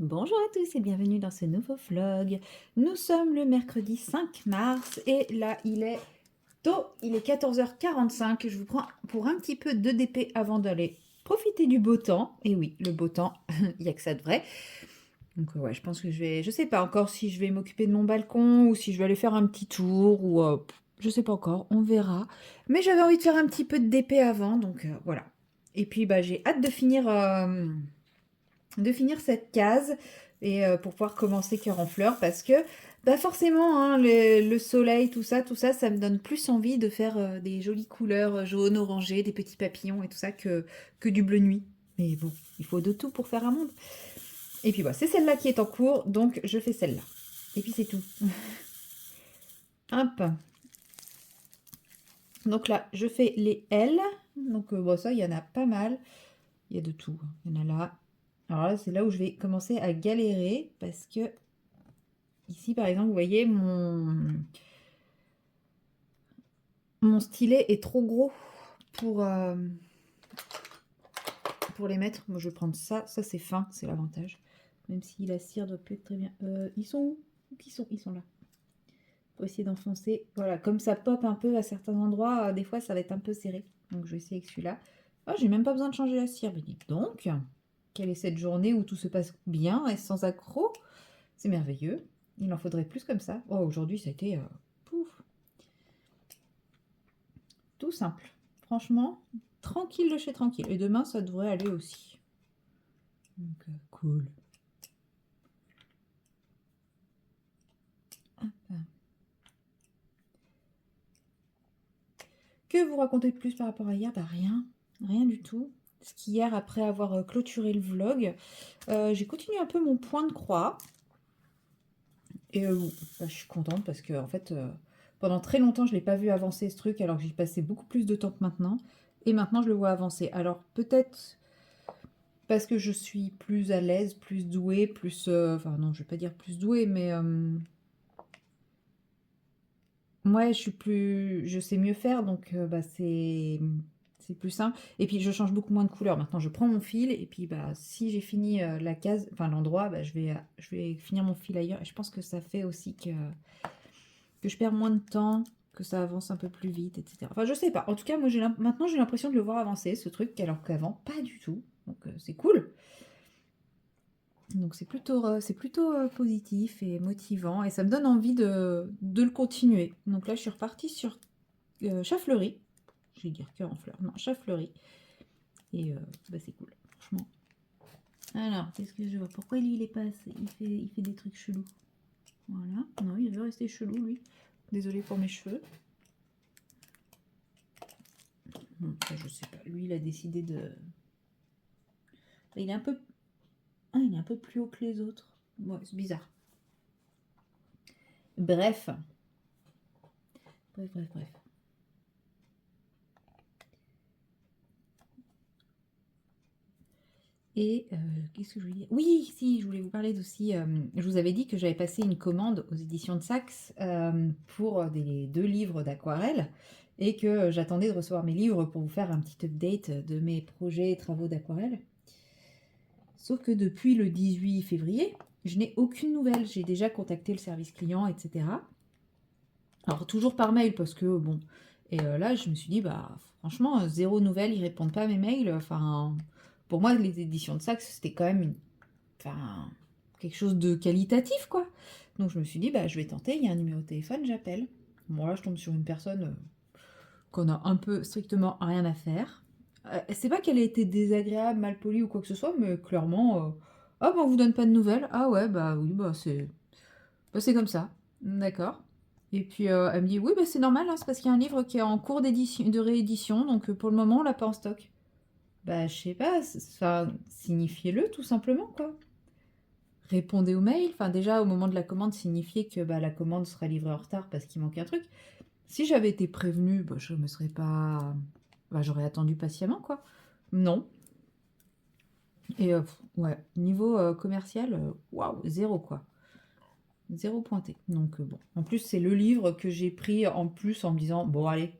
Bonjour à tous et bienvenue dans ce nouveau vlog. Nous sommes le mercredi 5 mars et là il est tôt, il est 14h45. Je vous prends pour un petit peu de DP avant d'aller profiter du beau temps. Et oui, le beau temps, il n'y a que ça de vrai. Donc ouais, je pense que je sais pas encore si je vais m'occuper de mon balcon ou si je vais aller faire un petit tour ou je sais pas encore, on verra. Mais j'avais envie de faire un petit peu de DP avant, donc voilà. Et puis bah j'ai hâte de finir cette case et pour pouvoir commencer Cœur en fleurs parce que bah forcément hein, le soleil, tout ça, ça me donne plus envie de faire des jolies couleurs jaunes, orangées, des petits papillons et tout ça que du bleu nuit. Mais bon, il faut de tout pour faire un monde. Et puis voilà, c'est celle-là qui est en cours, donc je fais celle-là. Et puis c'est tout. Hop. Donc là, je fais les L. Donc bon, ça, il y en a pas mal. Il y a de tout. Il y en a là. Alors là, c'est là où je vais commencer à galérer parce que ici, par exemple, vous voyez, mon stylet est trop gros pour, euh, pour les mettre. Moi, je vais prendre ça. Ça, c'est fin, c'est l'avantage. Même si la cire doit plus être très bien. Ils sont où? Où qu'ils sont? Ils sont là. Pour essayer d'enfoncer. Voilà, comme ça pop un peu à certains endroits, des fois, ça va être un peu serré. Donc, je vais essayer avec celui-là. Ah, j'ai même pas besoin de changer la cire. Mais dites donc, quelle est cette journée où tout se passe bien et sans accroc? C'est merveilleux. Il en faudrait plus comme ça. Oh, aujourd'hui, ça a été pouf, tout simple. Franchement, tranquille de chez tranquille. Et demain, ça devrait aller aussi. Donc, cool. Hop. Que vous racontez de plus par rapport à hier? Bah rien, rien du tout. Parce qu'hier, après avoir clôturé le vlog, j'ai continué un peu mon point de croix. Et bah, je suis contente parce que en fait, pendant très longtemps, je ne l'ai pas vu avancer ce truc, alors que j'y passais beaucoup plus de temps que maintenant. Et maintenant, je le vois avancer. Alors peut-être parce que je suis plus à l'aise, plus douée, plus... enfin non, je vais pas dire plus douée, mais... ouais, je suis plus... Je sais mieux faire, donc bah, c'est plus simple. Et puis je change beaucoup moins de couleurs. Maintenant, je prends mon fil, et puis bah, si j'ai fini la case, enfin l'endroit, bah, je vais finir mon fil ailleurs. Et je pense que ça fait aussi que je perds moins de temps, que ça avance un peu plus vite, etc. Enfin, je sais pas. En tout cas, moi, maintenant, j'ai l'impression de le voir avancer, ce truc, alors qu'avant, pas du tout. Donc c'est cool. Donc c'est plutôt positif et motivant et ça me donne envie de le continuer. Donc là, je suis repartie sur Chafleury. Je vais dire cœur en fleurs. Non, Chafleury. Et bah, c'est cool, franchement. Alors, qu'est-ce que je vois? Pourquoi lui, il est pas assez... il fait des trucs chelous. Voilà. Non, il veut rester chelou, lui. Désolée pour mes cheveux. Bon, ça, je sais pas. Lui, il a décidé de... Il est un peu... Ah, il est un peu plus haut que les autres. Ouais, c'est bizarre. Bref. Bref, bref, bref. Et qu'est-ce que je voulais dire? Oui, si, je voulais vous parler d'aussi. Je vous avais dit que j'avais passé une commande aux éditions de Saxe pour des 2 livres d'aquarelle et que j'attendais de recevoir mes livres pour vous faire un petit update de mes projets et travaux d'aquarelle. Sauf que depuis le 18 février, je n'ai aucune nouvelle. J'ai déjà contacté le service client, etc. Alors, toujours par mail parce que bon. Et là, je me suis dit, bah, franchement, zéro nouvelle, ils répondent pas à mes mails. Enfin, pour moi, les éditions de Saxe, c'était quand même enfin, quelque chose de qualitatif, quoi. Donc je me suis dit, bah, je vais tenter, il y a un numéro de téléphone, j'appelle. Bon, là, je tombe sur une personne qu'on a un peu strictement rien à faire. C'est pas qu'elle ait été désagréable, mal polie ou quoi que ce soit, mais clairement, ah, bah, on vous donne pas de nouvelles. Ah ouais, bah oui, bah, c'est comme ça. D'accord. Et puis elle me dit, oui, bah, c'est normal, hein, c'est parce qu'il y a un livre qui est en cours d'édition, de réédition, donc pour le moment, on l'a pas en stock. Bah, je sais pas, ça signifiez-le tout simplement, quoi. Répondez aux mails. Enfin, déjà, au moment de la commande, signifier que bah, la commande sera livrée en retard parce qu'il manque un truc. Si j'avais été prévenue, bah, je me serais pas... Bah, j'aurais attendu patiemment, quoi. Non. Et ouais, niveau commercial, waouh, zéro, quoi. Zéro pointé. Donc, bon. En plus, c'est le livre que j'ai pris en plus en me disant, bon, allez,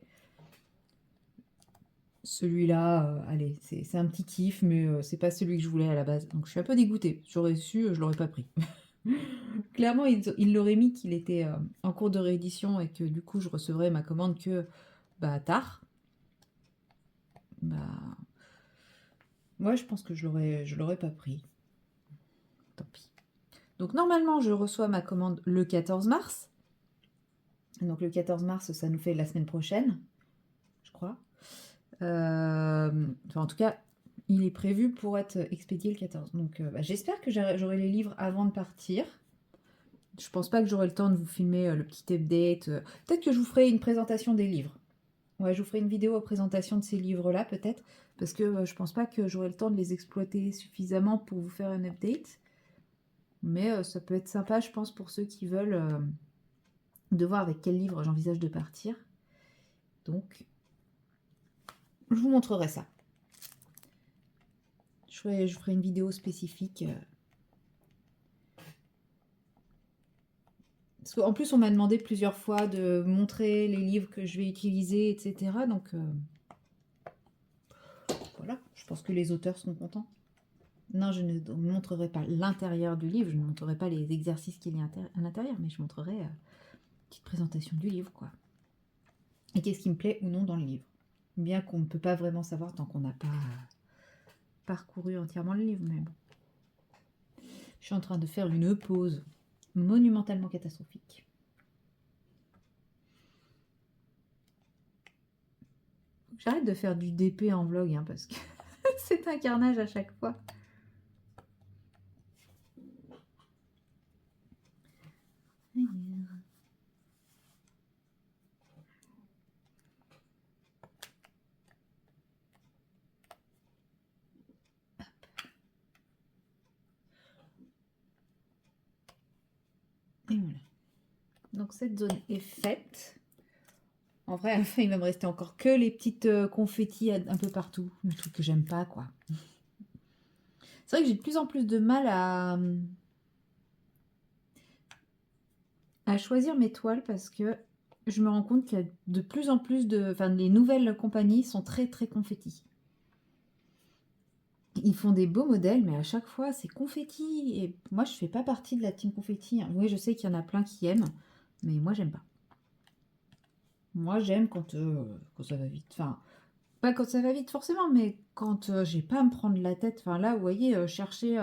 Celui-là, allez, c'est un petit kiff, mais c'est pas celui que je voulais à la base. Donc je suis un peu dégoûtée. J'aurais su, je l'aurais pas pris. Clairement, il l'aurait mis qu'il était en cours de réédition et que du coup je recevrais ma commande que bah, tard. Bah, moi je pense que je l'aurais pas pris. Tant pis. Donc normalement je reçois ma commande le 14 mars. Donc le 14 mars, ça nous fait la semaine prochaine, je crois. Enfin, en tout cas, il est prévu pour être expédié le 14. Donc bah, j'espère que j'aurai les livres avant de partir. Je pense pas que j'aurai le temps de vous filmer le petit update. Peut-être que je vous ferai une présentation des livres. Ouais, je vous ferai une vidéo à présentation de ces livres-là, peut-être. Parce que je pense pas que j'aurai le temps de les exploiter suffisamment pour vous faire un update. Mais ça peut être sympa, je pense, pour ceux qui veulent de voir avec quel livre j'envisage de partir. Donc, je vous montrerai ça. Je ferai une vidéo spécifique. Parce qu'en plus, on m'a demandé plusieurs fois de montrer les livres que je vais utiliser, etc. Donc, voilà, je pense que les auteurs seront contents. Non, je ne montrerai pas l'intérieur du livre, je ne montrerai pas les exercices qu'il y a à l'intérieur, mais je montrerai une petite présentation du livre, quoi. Et qu'est-ce qui me plaît ou non dans le livre. Bien qu'on ne peut pas vraiment savoir tant qu'on n'a pas parcouru entièrement le livre, mais bon. Je suis en train de faire une pause monumentalement catastrophique. J'arrête de faire du DP en vlog, hein, parce que c'est un carnage à chaque fois. Et voilà. Donc cette zone est faite. En vrai, à la fin, il va me rester encore que les petites confettis un peu partout. Le truc que j'aime pas, quoi. C'est vrai que j'ai de plus en plus de mal à choisir mes toiles parce que je me rends compte qu'il y a de plus en plus de... Enfin, les nouvelles compagnies sont très, très confettis. Ils font des beaux modèles, mais à chaque fois, c'est confetti. Et moi, je fais pas partie de la team confetti, hein. Oui, je sais qu'il y en a plein qui aiment, mais moi, j'aime pas. Moi, j'aime quand ça va vite. Enfin, pas quand ça va vite forcément, mais quand j'ai pas à me prendre la tête. Enfin, là, vous voyez, chercher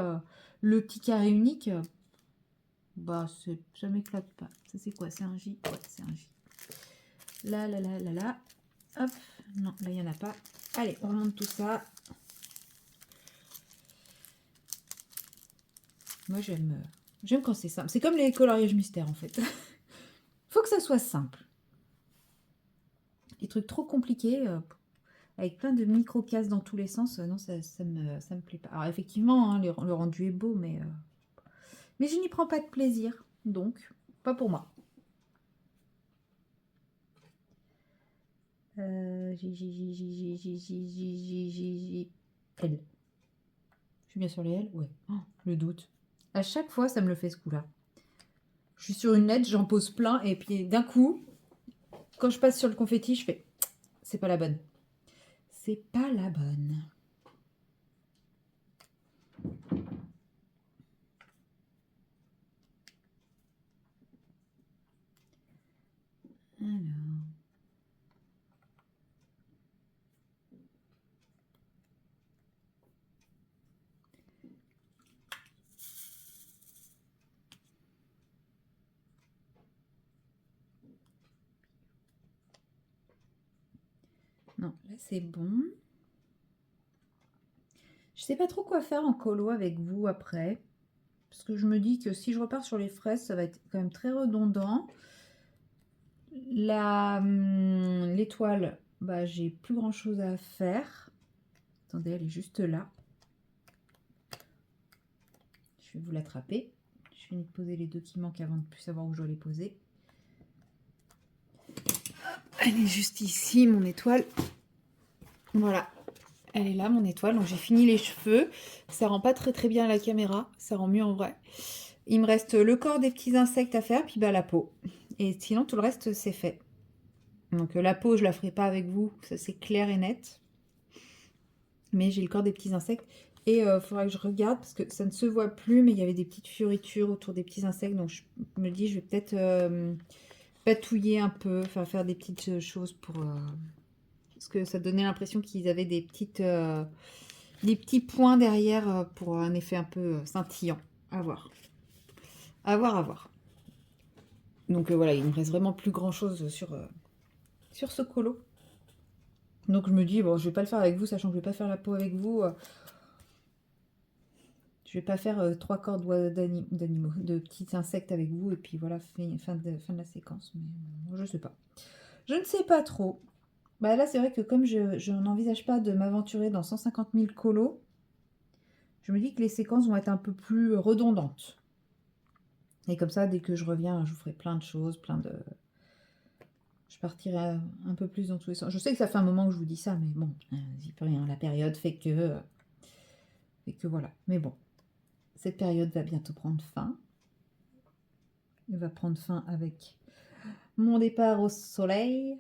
le petit carré unique, bah, ça m'éclate pas. Ça, c'est quoi? C'est un J? Ouais, c'est un J. Là, là, là, là, là. Hop. Non, là, il n'y en a pas. Allez, on remonte tout ça. Moi, j'aime quand c'est simple. C'est comme les coloriages mystères, en fait. Faut que ça soit simple. Les trucs trop compliqués, avec plein de micro-cases dans tous les sens, non, ça me plaît pas. Alors, effectivement, hein, le rendu est beau, mais je n'y prends pas de plaisir. Donc, pas pour moi. L. Je suis bien sur les L? Ouais. Oh, le doute. À chaque fois, ça me le fait ce coup-là. Je suis sur une lettre, j'en pose plein, et puis d'un coup, quand je passe sur le confetti, je fais c'est pas la bonne. C'est pas la bonne. Alors. Non, là c'est bon. Je sais pas trop quoi faire en colo avec vous après. Parce que je me dis que si je repars sur les fraises, ça va être quand même très redondant. L'étoile, bah, j'ai plus grand chose à faire. Attendez, elle est juste là. Je vais vous l'attraper. Je finis de poser les deux qui manquent avant de plus savoir où je dois les poser. Elle est juste ici, mon étoile. Voilà. Elle est là, mon étoile. Donc j'ai fini les cheveux. Ça rend pas très très bien à la caméra. Ça rend mieux en vrai. Il me reste le corps des petits insectes à faire, puis bah, la peau. Et sinon, tout le reste, c'est fait. Donc la peau, je la ferai pas avec vous. Ça, c'est clair et net. Mais j'ai le corps des petits insectes. Et il faudra que je regarde parce que ça ne se voit plus, mais il y avait des petites fioritures autour des petits insectes. Donc je me dis, je vais peut-être patouiller un peu, enfin faire des petites choses pour... parce que ça donnait l'impression qu'ils avaient des petits points derrière pour un effet un peu scintillant. À voir. À voir, à voir. Donc voilà, il ne me reste vraiment plus grand-chose sur ce colo. Donc je me dis, bon, je vais pas le faire avec vous, sachant que je vais pas faire la peau avec vous. Je vais pas faire 3 corps d'animaux, de petits insectes avec vous. Et puis voilà, fin de la séquence. Mais je sais pas. Je ne sais pas trop. Bah là, c'est vrai que comme je n'envisage pas de m'aventurer dans 150 000 colos, je me dis que les séquences vont être un peu plus redondantes. Et comme ça, dès que je reviens, je vous ferai plein de choses, je partirai un peu plus dans tous les sens. Je sais que ça fait un moment que je vous dis ça, mais bon, j'y peux rien. La période fait que voilà. Mais bon, cette période va bientôt prendre fin. Elle va prendre fin avec mon départ au soleil.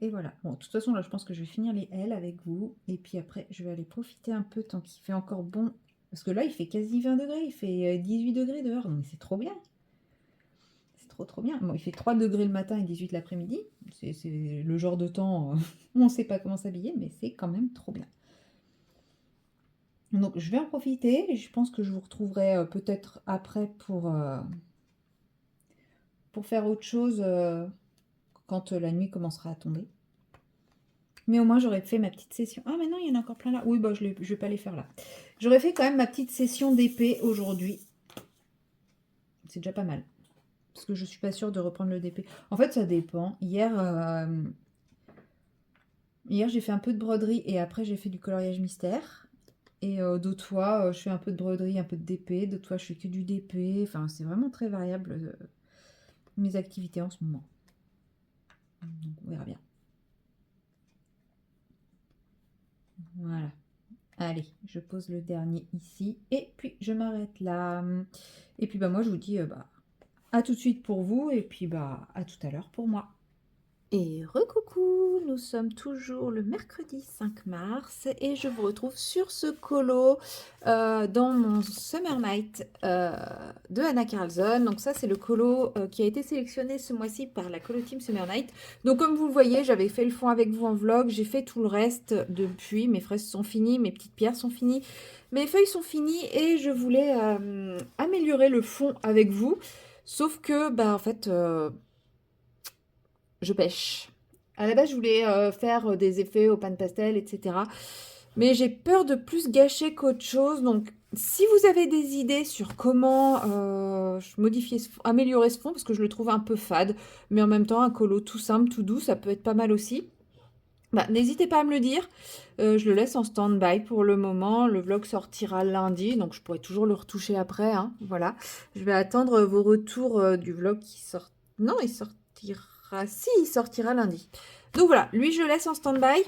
Et voilà. Bon, de toute façon, là, je pense que je vais finir les L avec vous. Et puis après, je vais aller profiter un peu tant qu'il fait encore bon. Parce que là, il fait quasi 20 degrés. Il fait 18 degrés dehors. Donc, c'est trop bien. C'est trop, trop bien. Bon, il fait 3 degrés le matin et 18 l'après-midi. C'est le genre de temps où on ne sait pas comment s'habiller. Mais c'est quand même trop bien. Donc, je vais en profiter. Je pense que je vous retrouverai peut-être après pour faire autre chose quand la nuit commencera à tomber. Mais au moins, j'aurais fait ma petite session. Ah, mais non, il y en a encore plein là. Oui, bah, je vais pas les faire là. J'aurais fait quand même ma petite session d'épée aujourd'hui. C'est déjà pas mal. Parce que je suis pas sûre de reprendre le DP. En fait, ça dépend. Hier, j'ai fait un peu de broderie et après, j'ai fait du coloriage mystère. Et d'autres fois, je fais un peu de broderie, un peu de DP. D'autres fois, je fais que du DP. Enfin, c'est vraiment très variable mes activités en ce moment. Donc, on verra bien. Voilà. Allez, je pose le dernier ici et puis je m'arrête là. Et puis bah moi je vous dis à tout de suite pour vous et puis bah à tout à l'heure pour moi. Et recoucou, nous sommes toujours le mercredi 5 mars et je vous retrouve sur ce colo dans mon Summer Night de Anna Carlson. Donc ça c'est le colo qui a été sélectionné ce mois-ci par la colo team Summer Night. Donc comme vous le voyez, j'avais fait le fond avec vous en vlog, j'ai fait tout le reste depuis, mes fraises sont finies, mes petites pierres sont finies, mes feuilles sont finies et je voulais améliorer le fond avec vous. Sauf que bah en fait... je pêche. À la base, je voulais faire des effets au pan pastel, etc. Mais j'ai peur de plus gâcher qu'autre chose. Donc, si vous avez des idées sur comment améliorer ce fond, parce que je le trouve un peu fade, mais en même temps, un colo tout simple, tout doux, ça peut être pas mal aussi. Bah, n'hésitez pas à me le dire. Je le laisse en stand-by pour le moment. Le vlog sortira lundi, donc je pourrai toujours le retoucher après. Hein. Voilà. Je vais attendre vos retours du vlog qui sort. Non, il sortira. Si, il sortira lundi. Donc voilà, lui, je le laisse en stand-by.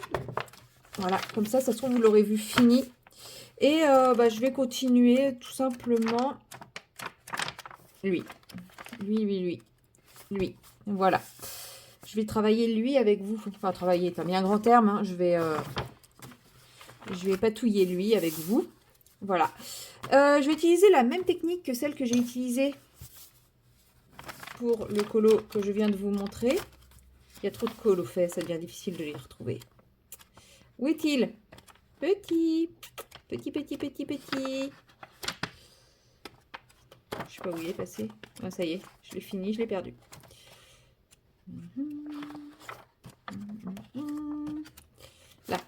Voilà, comme ça se trouve, vous l'aurez vu fini. Et je vais continuer tout simplement. Lui. Lui. Voilà. Je vais travailler lui avec vous. Enfin, travailler, c'est bien un grand terme. Hein. Je vais patouiller lui avec vous. Voilà. Je vais utiliser la même technique que celle que j'ai utilisée pour le colo que je viens de vous montrer. Il y a trop de colos faits, ça devient difficile de les retrouver. Où est-il? Petit. Je sais pas où il est passé. Ah, ça y est, je l'ai fini, je l'ai perdu. Là.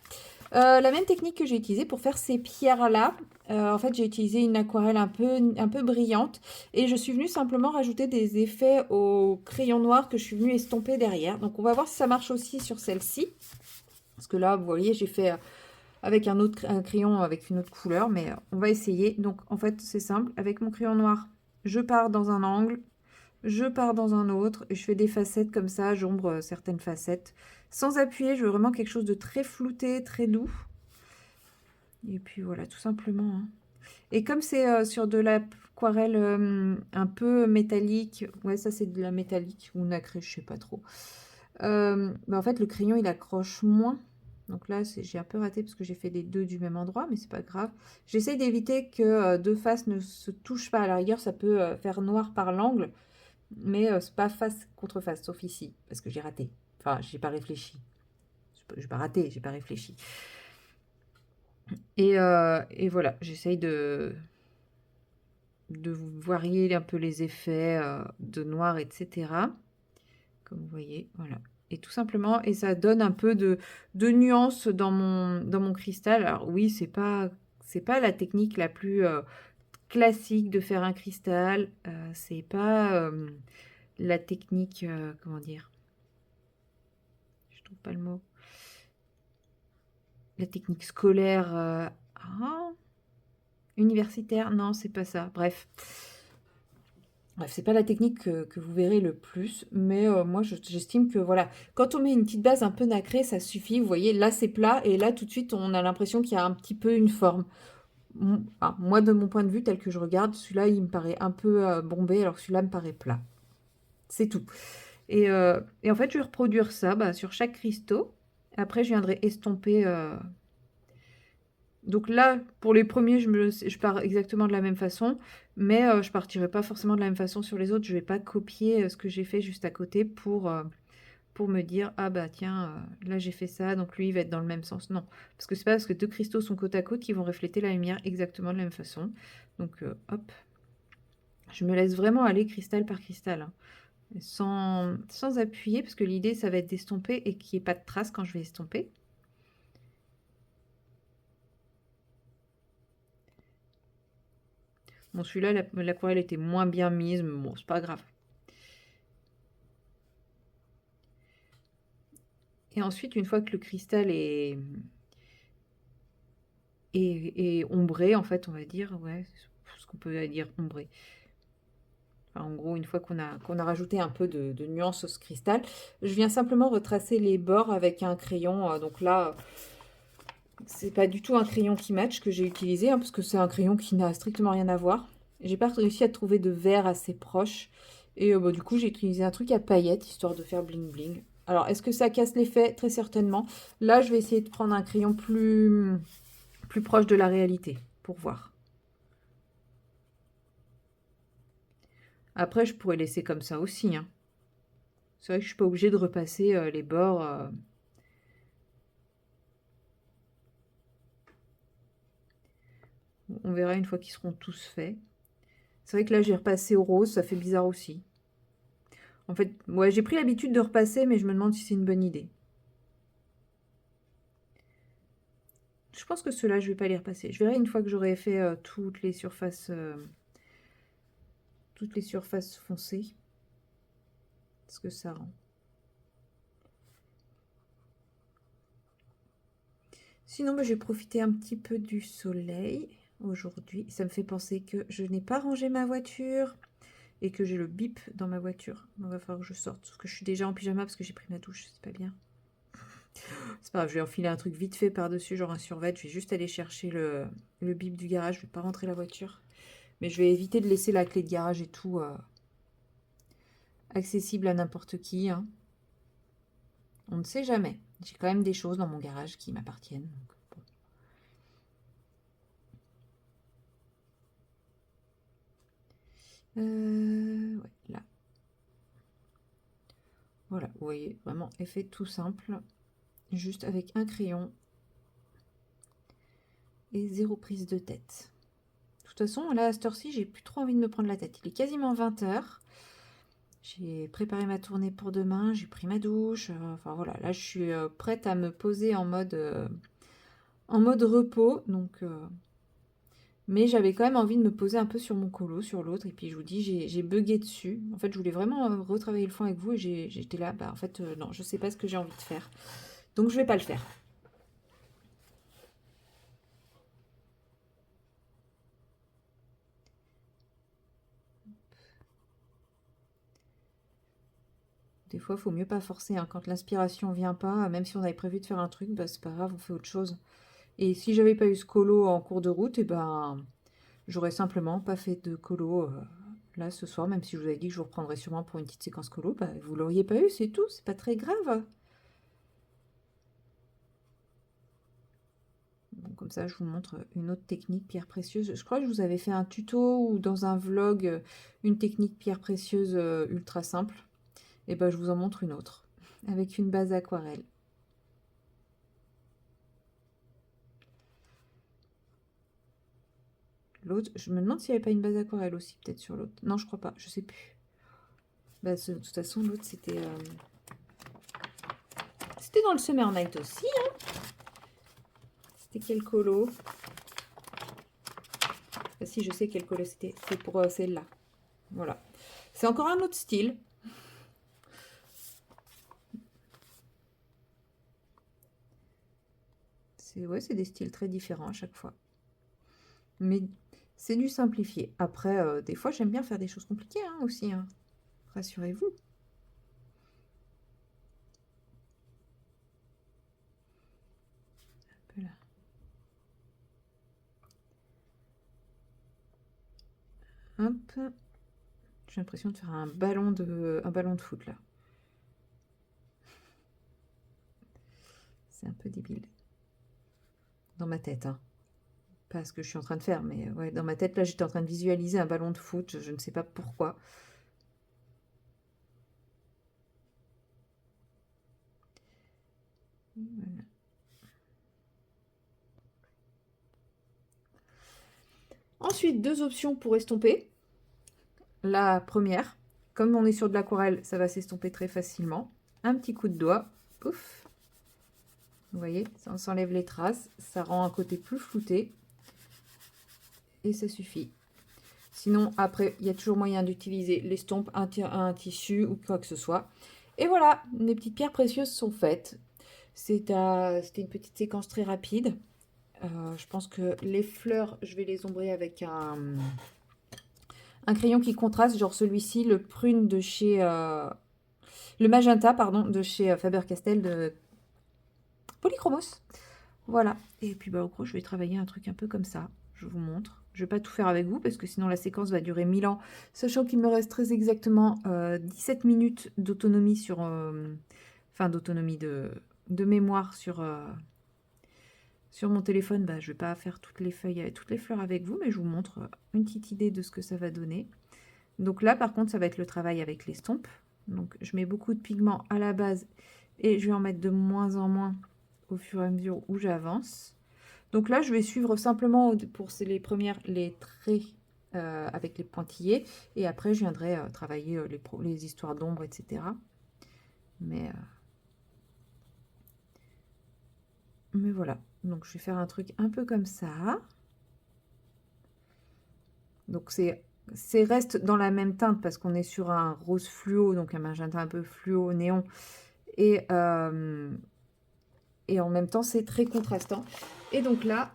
La même technique que j'ai utilisée pour faire ces pierres-là. En fait, j'ai utilisé une aquarelle un peu brillante. Et je suis venue simplement rajouter des effets au crayon noir que je suis venue estomper derrière. Donc, on va voir si ça marche aussi sur celle-ci. Parce que là, vous voyez, j'ai fait avec un crayon avec une autre couleur. Mais on va essayer. Donc, en fait, c'est simple. Avec mon crayon noir, je pars dans un angle. je pars dans un autre, et je fais des facettes comme ça, j'ombre certaines facettes. Sans appuyer, je veux vraiment quelque chose de très flouté, très doux. Et puis voilà, tout simplement, hein. Et comme c'est sur de l'aquarelle un peu métallique, ouais, ça c'est de la métallique ou nacré, je sais pas trop. Bah, en fait, le crayon il accroche moins. Donc là, j'ai un peu raté parce que j'ai fait les deux du même endroit, mais c'est pas grave. J'essaye d'éviter que deux faces ne se touchent pas. À la rigueur, ça peut faire noir par l'angle, mais c'est pas face contre face, sauf ici, parce que j'ai raté. Enfin, j'ai pas réfléchi. J'ai pas raté, j'ai pas réfléchi. Et voilà, j'essaye de varier un peu les effets de noir, etc. Comme vous voyez, voilà. Et tout simplement, et ça donne un peu de nuance dans mon cristal. Alors oui, c'est pas la technique la plus classique de faire un cristal. C'est pas la technique, comment dire, je trouve pas le mot. La technique scolaire, universitaire, non, c'est pas ça. Bref. Bref, c'est pas la technique que vous verrez le plus, mais moi j'estime que voilà, quand on met une petite base un peu nacrée, ça suffit. Vous voyez, là c'est plat et là tout de suite on a l'impression qu'il y a un petit peu une forme. Enfin, moi de mon point de vue tel que je regarde, celui-là il me paraît un peu bombé alors que celui-là me paraît plat. C'est tout. Et en fait je vais reproduire ça bah, sur chaque cristaux. Après je viendrai estomper. Donc là, pour les premiers, je pars exactement de la même façon, mais je partirai pas forcément de la même façon sur les autres. Je vais pas copier ce que j'ai fait juste à côté pour me dire, ah bah tiens, là j'ai fait ça, donc lui il va être dans le même sens. Non, parce que c'est pas parce que deux cristaux sont côte à côte qu'ils vont refléter la lumière exactement de la même façon. Donc hop, je me laisse vraiment aller cristal par cristal, hein, sans appuyer, parce que l'idée ça va être d'estomper et qu'il n'y ait pas de traces quand je vais estomper. Bon, celui-là, l'aquarelle était moins bien mise, mais bon, c'est pas grave. Et ensuite, une fois que le cristal est ombré, en fait, on va dire, ouais, ce qu'on peut dire ombré. Enfin, en gros, une fois qu'on a rajouté un peu de nuance au cristal, je viens simplement retracer les bords avec un crayon. Donc là, c'est pas du tout un crayon qui match que j'ai utilisé, hein, parce que c'est un crayon qui n'a strictement rien à voir. J'ai pas réussi à trouver de vert assez proche. Et bah, du coup, j'ai utilisé un truc à paillettes, histoire de faire bling bling. Alors, est-ce que ça casse l'effet? Très certainement. Là, je vais essayer de prendre un crayon plus proche de la réalité, pour voir. Après, je pourrais laisser comme ça aussi, hein. C'est vrai que je suis pas obligée de repasser les bords. On verra une fois qu'ils seront tous faits. C'est vrai que là, j'ai repassé au rose, ça fait bizarre aussi. En fait, ouais, j'ai pris l'habitude de repasser, mais je me demande si c'est une bonne idée. Je pense que ceux-là, je vais pas les repasser. Je verrai une fois que j'aurai fait toutes les surfaces foncées, ce que ça rend. Sinon, bah, j'ai profité un petit peu du soleil aujourd'hui. Ça me fait penser que je n'ai pas rangé ma voiture et que j'ai le bip dans ma voiture. Il va falloir que je sorte, parce que je suis déjà en pyjama parce que j'ai pris ma douche, c'est pas bien. C'est pas grave, je vais enfiler un truc vite fait par-dessus, genre un survêt. Je vais juste aller chercher le bip du garage. Je vais pas rentrer la voiture. Mais je vais éviter de laisser la clé de garage et tout accessible à n'importe qui, hein. On ne sait jamais. J'ai quand même des choses dans mon garage qui m'appartiennent. Donc, bon. Ouais, là. Voilà, vous voyez, vraiment effet tout simple. Juste avec un crayon et zéro prise de tête. De toute façon, là, à cette heure-ci, j'ai plus trop envie de me prendre la tête. Il est quasiment 20h. J'ai préparé ma tournée pour demain, j'ai pris ma douche. Enfin voilà, là, je suis prête à me poser en mode repos. Donc, mais j'avais quand même envie de me poser un peu sur mon colo, sur l'autre. Et puis, je vous dis, j'ai bugué dessus. En fait, je voulais vraiment retravailler le fond avec vous. Et j'étais là, bah en fait, non, je sais pas ce que j'ai envie de faire. Donc, je vais pas le faire. Des fois, il faut mieux pas forcer, hein. Quand l'inspiration vient pas, même si on avait prévu de faire un truc, bah, c'est pas grave, on fait autre chose. Et si j'avais pas eu ce colo en cours de route, et ben, j'aurais simplement pas fait de colo là ce soir, même si je vous avais dit que je vous reprendrais sûrement pour une petite séquence colo, bah, vous l'auriez pas eu, c'est tout, c'est pas très grave. Bon, comme ça, je vous montre une autre technique pierre précieuse. Je crois que je vous avais fait un tuto ou dans un vlog, une technique pierre précieuse ultra simple. Et ben, je vous en montre une autre, avec une base aquarelle. L'autre, je me demande s'il n'y avait pas une base aquarelle aussi, peut-être sur l'autre. Non, je crois pas, je sais plus. Bah, de toute façon, l'autre, c'était dans le Summer Night aussi. Hein. C'était quel colo? Ah, si, je sais quel colo c'était. C'est pour celle-là. Voilà. C'est encore un autre style. C'est des styles très différents à chaque fois. Mais c'est du simplifié. Après, des fois, j'aime bien faire des choses compliquées hein, aussi. Hein. Rassurez-vous. Un peu là. Hop. J'ai l'impression de faire un ballon de foot là. C'est un peu débile. Dans ma tête, hein. Pas ce que je suis en train de faire, mais ouais, dans ma tête, là, j'étais en train de visualiser un ballon de foot. Je ne sais pas pourquoi. Voilà. Ensuite, deux options pour estomper. La première, comme on est sur de l'aquarelle, ça va s'estomper très facilement. Un petit coup de doigt, pouf. Vous voyez, ça s'enlève les traces, ça rend un côté plus flouté. Et ça suffit. Sinon, après, il y a toujours moyen d'utiliser l'estompe, un tissu ou quoi que ce soit. Et voilà, mes petites pierres précieuses sont faites. C'était une petite séquence très rapide. Je pense que les fleurs, je vais les ombrer avec un crayon qui contraste, genre celui-ci, le prune de chez... le magenta, pardon, de chez Faber-Castell de Polychromos. Voilà. Et puis, bah, au gros, je vais travailler un truc un peu comme ça. Je vous montre. Je ne vais pas tout faire avec vous parce que sinon la séquence va durer 1000 ans. Sachant qu'il me reste très exactement 17 minutes d'autonomie sur... enfin, d'autonomie de mémoire sur mon téléphone. Bah, je ne vais pas faire toutes les feuilles, toutes les fleurs avec vous, mais je vous montre une petite idée de ce que ça va donner. Donc là, par contre, ça va être le travail avec l'estompe. Donc, je mets beaucoup de pigments à la base et je vais en mettre de moins en moins au fur et à mesure où j'avance. Donc là, je vais suivre simplement pour les traits avec les pointillés. Et après, je viendrai travailler les histoires d'ombre, etc. Mais voilà. Donc, je vais faire un truc un peu comme ça. Donc, c'est reste dans la même teinte parce qu'on est sur un rose fluo, donc un magenta un peu fluo néon. Et en même temps, c'est très contrastant. Et donc là,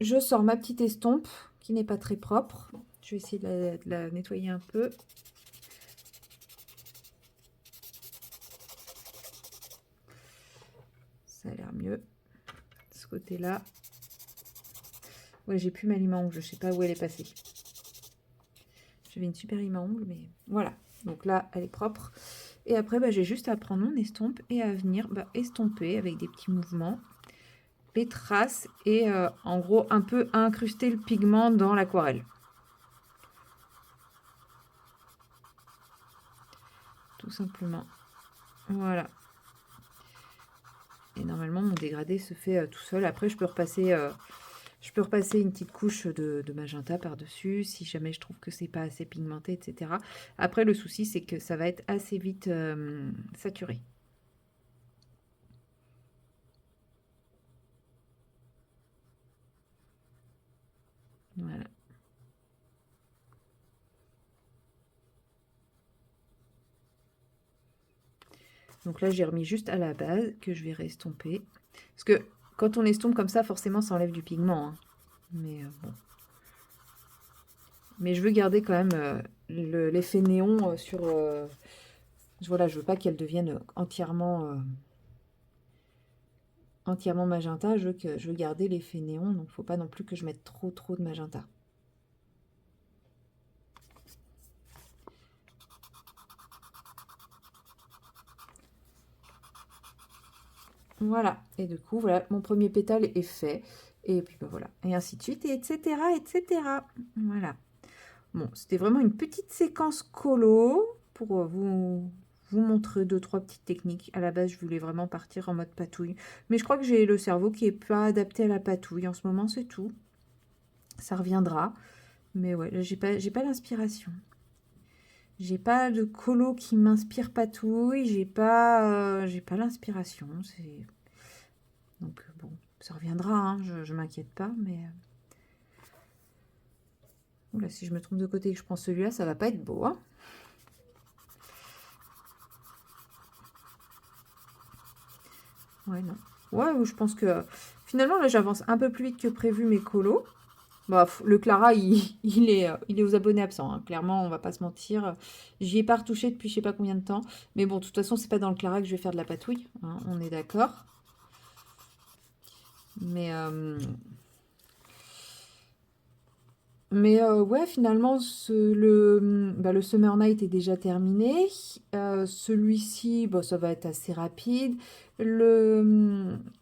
je sors ma petite estompe qui n'est pas très propre. Je vais essayer de la nettoyer un peu. Ça a l'air mieux. Ce côté-là. Ouais, j'ai plus ma lime à ongles. Je sais pas où elle est passée. J'avais une super lime à ongles, mais voilà. Donc là, elle est propre. Et après, bah, j'ai juste à prendre mon estompe et à venir estomper avec des petits mouvements les traces et en gros un peu incruster le pigment dans l'aquarelle. Tout simplement. Voilà. Et normalement, mon dégradé se fait tout seul. Après, je peux repasser une petite couche de magenta par-dessus, si jamais je trouve que c'est pas assez pigmenté, etc. Après, le souci, c'est que ça va être assez vite saturé. Voilà. Donc là, j'ai remis juste à la base que je vais restomper. Parce que quand on estompe comme ça, forcément, ça enlève du pigment. Hein. Mais bon. Mais je veux garder quand même l'effet néon Voilà, je veux pas qu'elle devienne entièrement magenta. Je veux garder l'effet néon, donc faut pas non plus que je mette trop de magenta. Voilà, et du coup, voilà, mon premier pétale est fait. Et puis, bah, voilà, et ainsi de suite, et etc., etc. Voilà. Bon, c'était vraiment une petite séquence colo pour vous montrer 2-3 petites techniques. À la base, je voulais vraiment partir en mode patouille. Mais je crois que j'ai le cerveau qui est pas adapté à la patouille. En ce moment, c'est tout. Ça reviendra. Mais ouais, là, j'ai pas l'inspiration. J'ai pas de colo qui m'inspire patouille. J'ai pas l'inspiration. Donc, bon, ça reviendra, hein, je m'inquiète pas. Mais oula, si je me trompe de côté et que je prends celui-là, ça va pas être beau, hein. Ouais, non. Ouais, je pense que finalement, là, j'avance un peu plus vite que prévu mes colos. Bah, le Clara, il est aux abonnés absents, hein. Clairement, on va pas se mentir. J'y ai pas retouché depuis je sais pas combien de temps. Mais bon, de toute façon, c'est pas dans le Clara que je vais faire de la patouille, hein, on est d'accord. Mais ouais, finalement, le Summer Night est déjà terminé. Celui-ci, bon, ça va être assez rapide.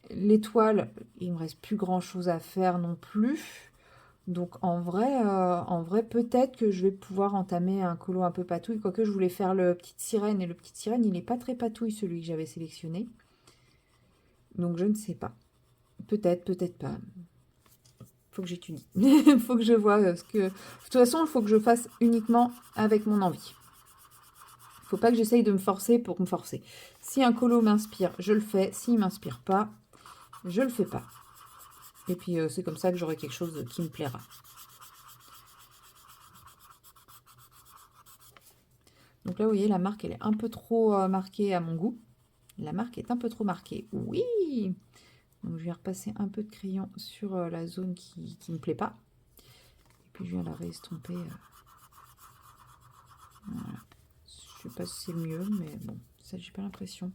L'étoile, il me reste plus grand-chose à faire non plus. Donc en vrai, peut-être que je vais pouvoir entamer un colo un peu patouille. Quoique je voulais faire le petite sirène. Et le petite sirène, il n'est pas très patouille, celui que j'avais sélectionné. Donc je ne sais pas. Peut-être, peut-être pas. Faut que j'étudie. Faut que je vois ce que... De toute façon, il faut que je fasse uniquement avec mon envie. Faut pas que j'essaye de me forcer pour me forcer. Si un colo m'inspire, je le fais. S'il m'inspire pas, je le fais pas. Et puis c'est comme ça que j'aurai quelque chose qui me plaira. Donc là, vous voyez, la marque, elle est un peu trop marquée à mon goût. La marque est un peu trop marquée. Oui! Donc je viens repasser un peu de crayon sur la zone qui ne me plaît pas. Et puis je viens la réestomper. Voilà. Je sais pas si c'est le mieux, mais bon, ça j'ai pas l'impression.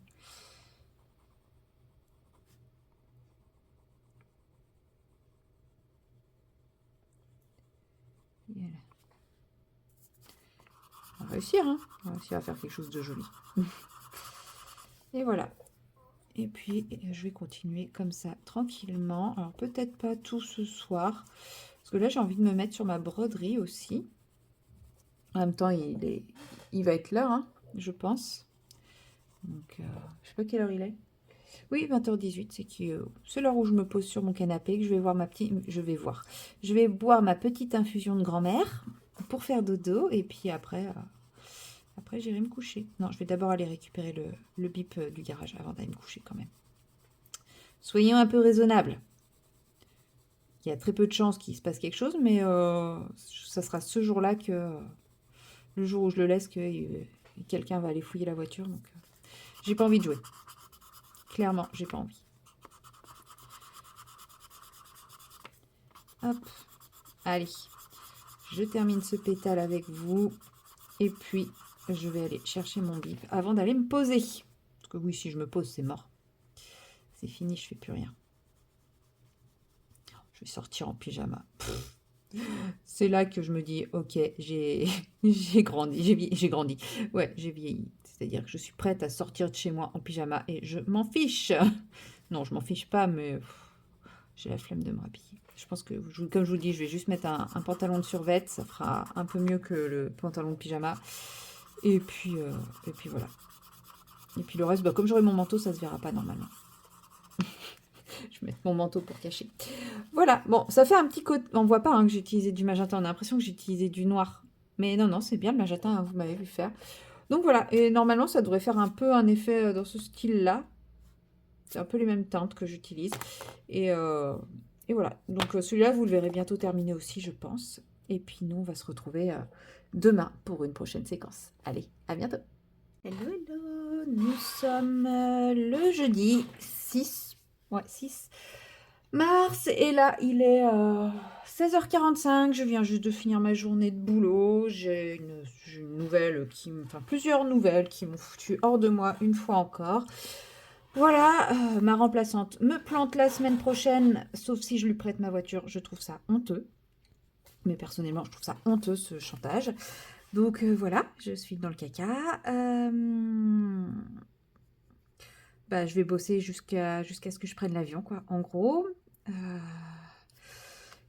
Voilà. On va réussir, hein. On va réussir à faire quelque chose de joli. Et voilà. Et puis, je vais continuer comme ça, tranquillement. Alors, peut-être pas tout ce soir. Parce que là, j'ai envie de me mettre sur ma broderie aussi. En même temps, il va être l'heure, hein, je pense. Donc, je sais pas quelle heure il est. Oui, 20h18, c'est l'heure où je me pose sur mon canapé, que je vais voir Je vais boire ma petite infusion de grand-mère pour faire dodo. Et puis après j'irai me coucher. Non, je vais d'abord aller récupérer le bip du garage avant d'aller me coucher quand même. Soyons un peu raisonnables. Il y a très peu de chances qu'il se passe quelque chose, mais ça sera ce jour-là le jour où je le laisse, que quelqu'un va aller fouiller la voiture. Donc, j'ai pas envie de jouer. Clairement, j'ai pas envie. Hop. Allez. Je termine ce pétale avec vous. Et puis, je vais aller chercher mon bip avant d'aller me poser. Parce que oui, si je me pose, c'est mort. C'est fini, je fais plus rien. Je vais sortir en pyjama. C'est là que je me dis, ok, j'ai grandi, j'ai grandi. Ouais, j'ai vieilli. C'est-à-dire que je suis prête à sortir de chez moi en pyjama et je m'en fiche. Non, je m'en fiche pas, mais j'ai la flemme de me rhabiller. Je pense que, comme je vous dis, je vais juste mettre un pantalon de survêt. Ça fera un peu mieux que le pantalon de pyjama. Et puis voilà. Et puis le reste, bah, comme j'aurai mon manteau, ça se verra pas normalement. Je vais mettre mon manteau pour cacher. Voilà, bon, ça fait un petit côté... On voit pas, hein, que j'ai utilisé du magenta, on a l'impression que j'ai utilisé du noir. Mais non, c'est bien le magenta, hein, vous m'avez vu faire. Donc voilà, et normalement, ça devrait faire un peu un effet dans ce style-là. C'est un peu les mêmes teintes que j'utilise. Et voilà, donc celui-là, vous le verrez bientôt terminé aussi, je pense. Et puis nous, on va se retrouver demain pour une prochaine séquence. Allez, à bientôt. Hello, hello, nous sommes le jeudi 6. Ouais, 6. Mars, et là, il est 16h45. Je viens juste de finir ma journée de boulot. J'ai une nouvelle enfin, plusieurs nouvelles qui m'ont foutu hors de moi une fois encore. Voilà, ma remplaçante me plante la semaine prochaine, sauf si je lui prête ma voiture. Je trouve ça honteux. Mais personnellement, je trouve ça honteux, ce chantage. Donc voilà, je suis dans le caca. Bah, je vais bosser jusqu'à ce que je prenne l'avion, quoi, en gros. Euh,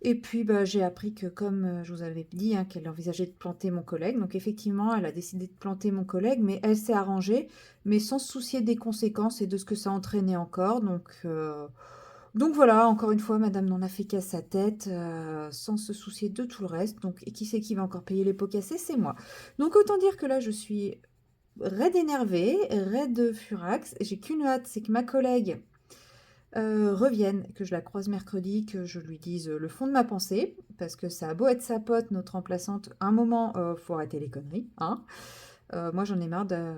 Et puis, bah, j'ai appris que, comme je vous avais dit, hein, qu'elle envisageait de planter mon collègue. Donc, effectivement, elle a décidé de planter mon collègue, mais elle s'est arrangée, mais sans se soucier des conséquences et de ce que ça entraînait encore. Donc voilà, encore une fois, madame n'en a fait qu'à sa tête, sans se soucier de tout le reste. Donc, et qui c'est qui va encore payer les pots cassés? C'est moi. Donc, autant dire que là, je suis raide énervée, raide furax. J'ai qu'une hâte, c'est que ma collègue revienne, que je la croise mercredi, que je lui dise le fond de ma pensée, parce que ça a beau être sa pote, notre remplaçante, à un moment, faut arrêter les conneries, hein. Moi, j'en ai marre de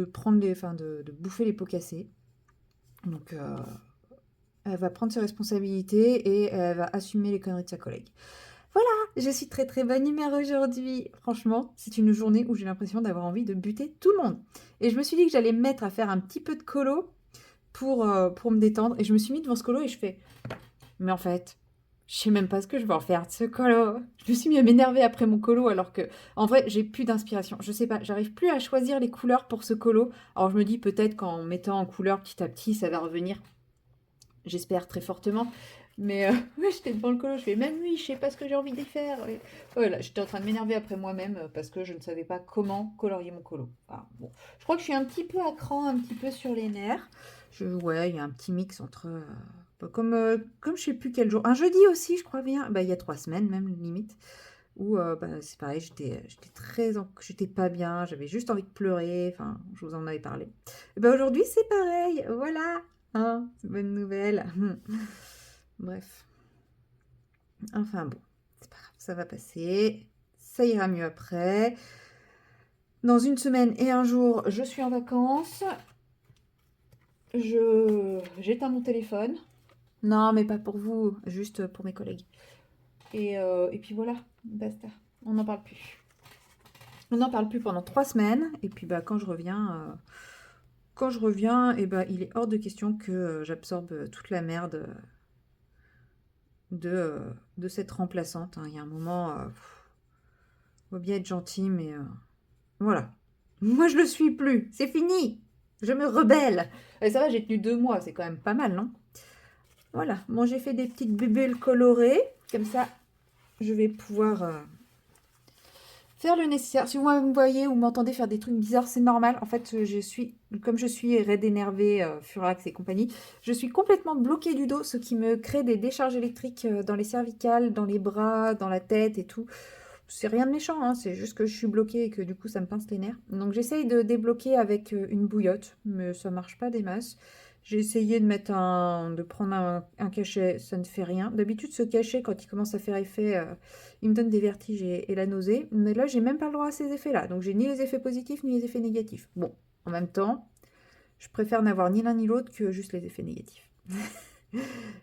prendre enfin, de bouffer les pots cassés. Donc, elle va prendre ses responsabilités et elle va assumer les conneries de sa collègue. Voilà, je suis très très bonne humeur aujourd'hui. Franchement, c'est une journée où j'ai l'impression d'avoir envie de buter tout le monde. Et je me suis dit que j'allais me mettre à faire un petit peu de colo pour me détendre. Et je me suis mis devant ce colo et je fais, mais en fait, je sais même pas ce que je vais en faire de ce colo. Je me suis mis à m'énerver après mon colo alors que, en vrai, j'ai plus d'inspiration. Je sais pas, j'arrive plus à choisir les couleurs pour ce colo. Alors je me dis peut-être qu'en mettant en couleur petit à petit, ça va revenir. J'espère très fortement. Mais ouais, j'étais devant le colo, je fais même oui, je sais pas ce que j'ai envie de faire. Et voilà, j'étais en train de m'énerver après moi-même parce que je ne savais pas comment colorier mon colo. Ah, bon. Je crois que je suis un petit peu à cran, un petit peu sur les nerfs. Ouais, il y a un petit mix entre. Bah, comme je sais plus quel jour. Un jeudi aussi, je crois bien. Bah, il y a 3 semaines même, limite. Où bah, c'est pareil, j'étais pas bien, j'avais juste envie de pleurer. Enfin, je vous en avais parlé. Et bah, aujourd'hui, c'est pareil. Voilà. Hein, c'est bonne nouvelle. Bref. Enfin bon, c'est pas grave, ça va passer. Ça ira mieux après. Dans une semaine et un jour, je suis en vacances. J'éteins mon téléphone. Non, mais pas pour vous, juste pour mes collègues. Et puis voilà, basta. On n'en parle plus. On n'en parle plus pendant 3 semaines. Et puis bah, quand je reviens, et bah, il est hors de question que j'absorbe toute la merde de cette remplaçante, hein. Il y a un moment, on va bien être gentil, mais voilà. Moi, je le suis plus. C'est fini. Je me rebelle. Et ça va, j'ai tenu 2 mois. C'est quand même pas mal, non? Voilà. Bon, j'ai fait des petites bulles colorées. Comme ça, je vais pouvoir faire le nécessaire. Si vous me voyez ou m'entendez faire des trucs bizarres, c'est normal. En fait, comme je suis raide énervée, furax et compagnie, je suis complètement bloquée du dos, ce qui me crée des décharges électriques dans les cervicales, dans les bras, dans la tête et tout. C'est rien de méchant, hein, c'est juste que je suis bloquée et que du coup ça me pince les nerfs. Donc j'essaye de débloquer avec une bouillotte, mais ça marche pas des masses. J'ai essayé de prendre un cachet, ça ne fait rien. D'habitude, ce cachet, quand il commence à faire effet, il me donne des vertiges et la nausée. Mais là, j'ai même pas le droit à ces effets-là. Donc j'ai ni les effets positifs ni les effets négatifs. Bon, en même temps, je préfère n'avoir ni l'un ni l'autre que juste les effets négatifs.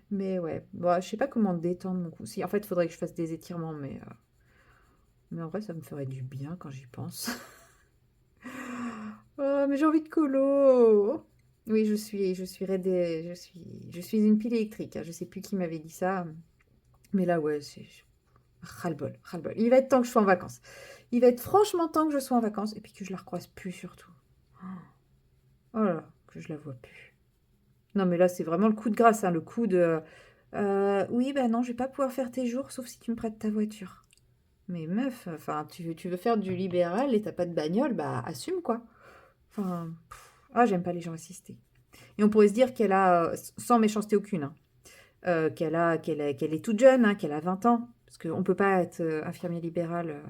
Mais ouais, bon, je sais pas comment détendre mon cou. Si, en fait, il faudrait que je fasse des étirements, mais en vrai, ça me ferait du bien quand j'y pense. Oh, mais j'ai envie de colo. Oui, je suis raide, je suis une pile électrique, hein. Je sais plus qui m'avait dit ça, mais là, ouais, c'est ras-le-bol, ras-le-bol. Il va être temps que je sois en vacances. Il va être franchement temps que je sois en vacances et puis que je la recroise plus surtout. Oh là là, que je la vois plus. Non, mais là, c'est vraiment le coup de grâce, hein, le coup de. Oui, bah non, je vais pas pouvoir faire tes jours sauf si tu me prêtes ta voiture. Mais meuf, enfin, tu veux faire du libéral et t'as pas de bagnole, bah assume quoi. Enfin, ah, j'aime pas les gens assistés. Et on pourrait se dire qu'elle a, sans méchanceté aucune, hein, qu'elle est toute jeune, hein, qu'elle a 20 ans. Parce qu'on peut pas être infirmier libéral,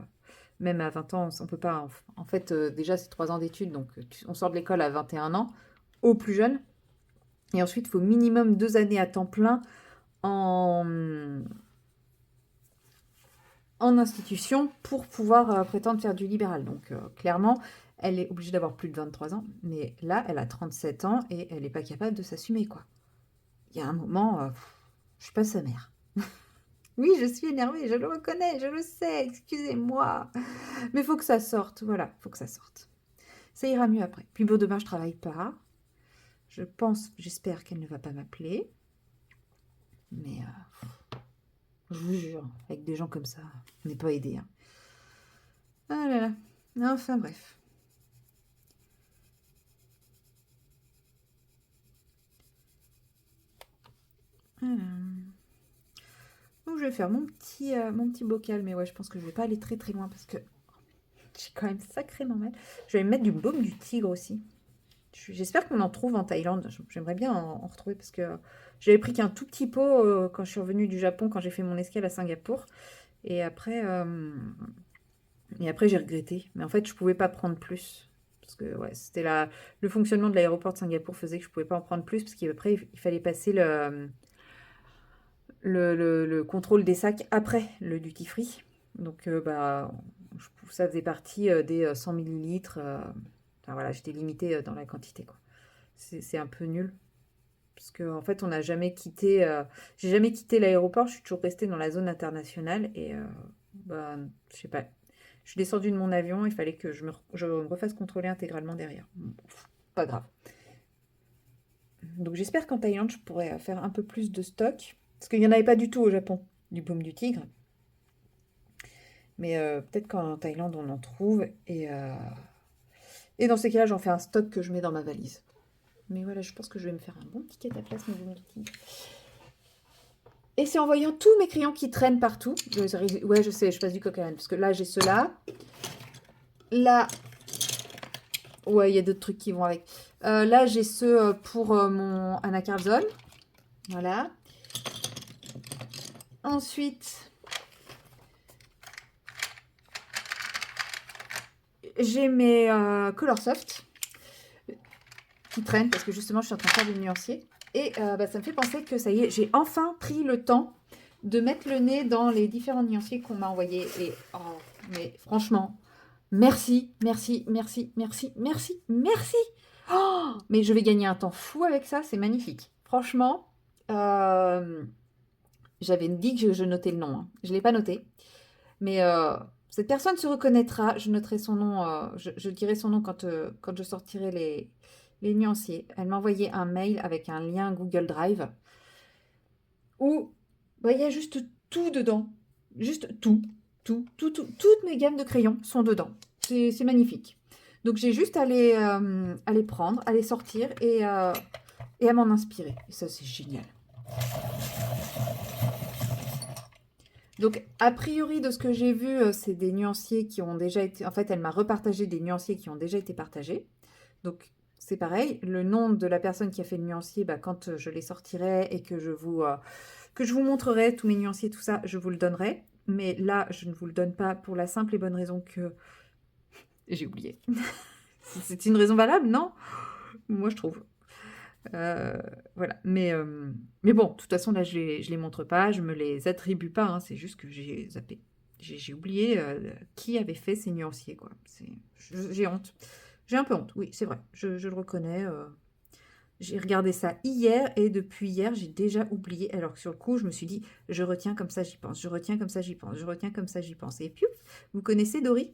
même à 20 ans, on peut pas. En fait, déjà, c'est 3 ans d'études, donc on sort de l'école à 21 ans, au plus jeune. Et ensuite, il faut minimum 2 années à temps plein en, en institution pour pouvoir prétendre faire du libéral. Donc clairement, elle est obligée d'avoir plus de 23 ans, mais là, elle a 37 ans et elle n'est pas capable de s'assumer, quoi. il y a un moment, je suis pas sa mère. Oui, je suis énervée, je le reconnais, je le sais, excusez-moi. Mais il faut que ça sorte, voilà, il faut que ça sorte. Ça ira mieux après. Puis bon, demain, je travaille pas. Je pense, j'espère qu'elle ne va pas m'appeler. Mais je vous jure, avec des gens comme ça, on n'est pas aidé. Hein. Ah là là. Enfin bref. Voilà. Donc je vais faire mon petit bocal. Mais ouais, je pense que je vais pas aller très très loin parce que j'ai quand même sacrément mal. Je vais mettre du baume du tigre aussi. J'espère qu'on en trouve en Thaïlande. J'aimerais bien en retrouver parce que j'avais pris qu'un tout petit pot quand je suis revenue du Japon, quand j'ai fait mon escale à Singapour. Et après, j'ai regretté. Mais en fait, je pouvais pas prendre plus. Parce que ouais, c'était le fonctionnement de l'aéroport de Singapour faisait que je pouvais pas en prendre plus parce qu'après, il fallait passer le contrôle des sacs après le duty free. Donc, ça faisait partie des 100 millilitres. Enfin voilà, j'étais limitée dans la quantité, quoi. C'est un peu nul. Parce qu'en fait, on n'a jamais quitté. J'ai jamais quitté l'aéroport, je suis toujours restée dans la zone internationale. Et je sais pas. Je suis descendue de mon avion, il fallait que je me refasse contrôler intégralement derrière. Bon, pas grave. Donc j'espère qu'en Thaïlande, je pourrais faire un peu plus de stock. Parce qu'il n'y en avait pas du tout au Japon, du baume du tigre. Mais peut-être qu'en Thaïlande, on en trouve. Et dans ces cas-là, j'en fais un stock que je mets dans ma valise. Mais voilà, je pense que je vais me faire un bon ticket à place, mon baume du tigre. Et c'est en voyant tous mes crayons qui traînent partout. Ouais, je sais, je passe du coq à l'âne. Parce que là, j'ai ceux-là. Là, ouais, il y a d'autres trucs qui vont avec. Là, j'ai ceux pour mon anacardiol. Voilà. Ensuite, j'ai mes Color Soft qui traînent parce que justement, je suis en train de faire des nuanciers. Et ça me fait penser que ça y est, j'ai enfin pris le temps de mettre le nez dans les différents nuanciers qu'on m'a envoyés. Et oh, mais franchement, merci, merci, merci, merci, merci, merci. Oh, mais je vais gagner un temps fou avec ça, c'est magnifique. Franchement, j'avais dit que je notais le nom. Hein. Je ne l'ai pas noté. Mais cette personne se reconnaîtra. Je noterai son nom. Je dirai son nom quand je sortirai les nuanciers. Elle m'a envoyé un mail avec un lien Google Drive où il y a juste tout dedans. Juste tout. Toutes mes gammes de crayons sont dedans. C'est magnifique. Donc j'ai juste à les prendre, à les sortir et à m'en inspirer. Et ça, c'est génial. Donc, a priori, de ce que j'ai vu, c'est des nuanciers qui ont déjà été... En fait, elle m'a repartagé des nuanciers qui ont déjà été partagés. Donc, c'est pareil. Le nom de la personne qui a fait le nuancier, quand je les sortirai et que je vous montrerai tous mes nuanciers, tout ça, je vous le donnerai. Mais là, je ne vous le donne pas pour la simple et bonne raison que... J'ai oublié. C'est une raison valable, non? Moi, je trouve. Voilà. Mais bon, de toute façon, là, je les montre pas, je me les attribue pas, hein, c'est juste que j'ai zappé. J'ai oublié qui avait fait ces nuanciers, quoi. J'ai honte. J'ai un peu honte, oui, c'est vrai. Je le reconnais. J'ai regardé ça hier et depuis hier, j'ai déjà oublié. Alors que sur le coup, je me suis dit, je retiens comme ça, j'y pense. Je retiens comme ça, j'y pense. Je retiens comme ça, j'y pense. Et puis, vous connaissez Dory?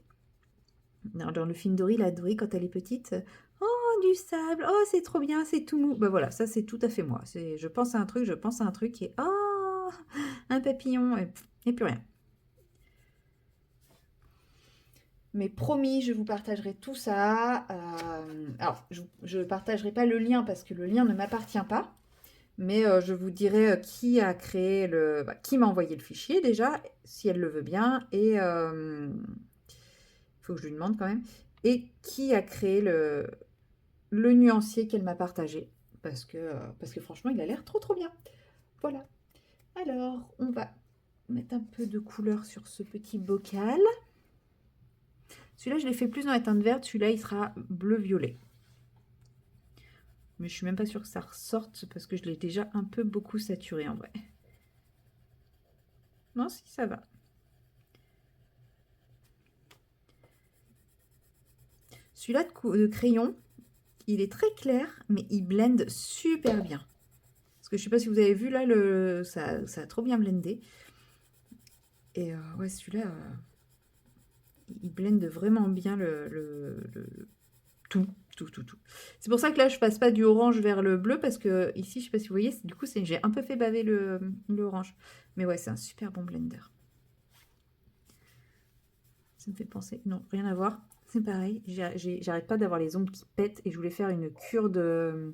Dans le film Dory, la Dory, quand elle est petite, oh, du sable, oh, c'est trop bien, c'est tout mou. Voilà, ça, c'est tout à fait moi. Je pense à un truc et oh, un papillon, et plus rien. Mais promis, je vous partagerai tout ça. Alors, je ne partagerai pas le lien parce que le lien ne m'appartient pas. Mais je vous dirai qui a créé qui m'a envoyé le fichier déjà, si elle le veut bien. Et faut que je lui demande quand même. Et qui a créé le nuancier qu'elle m'a partagé. Parce que franchement, il a l'air trop trop bien. Voilà. Alors, on va mettre un peu de couleur sur ce petit bocal. Celui-là, je l'ai fait plus dans la teinte verte. Celui-là, il sera bleu-violet. Mais je suis même pas sûre que ça ressorte parce que je l'ai déjà un peu beaucoup saturé en vrai. Non, si, ça va. Celui-là de crayon, il est très clair, mais il blende super bien. Parce que je sais pas si vous avez vu là, ça a trop bien blendé. Et ouais, celui-là, il blende vraiment bien tout, tout, tout, tout. C'est pour ça que là, je passe pas du orange vers le bleu, parce que ici, je sais pas si vous voyez, du coup, j'ai un peu fait baver l'orange. Mais ouais, c'est un super bon blender. Ça me fait penser... Non, rien à voir. C'est pareil. J'arrête pas d'avoir les ongles qui pètent et je voulais faire une cure de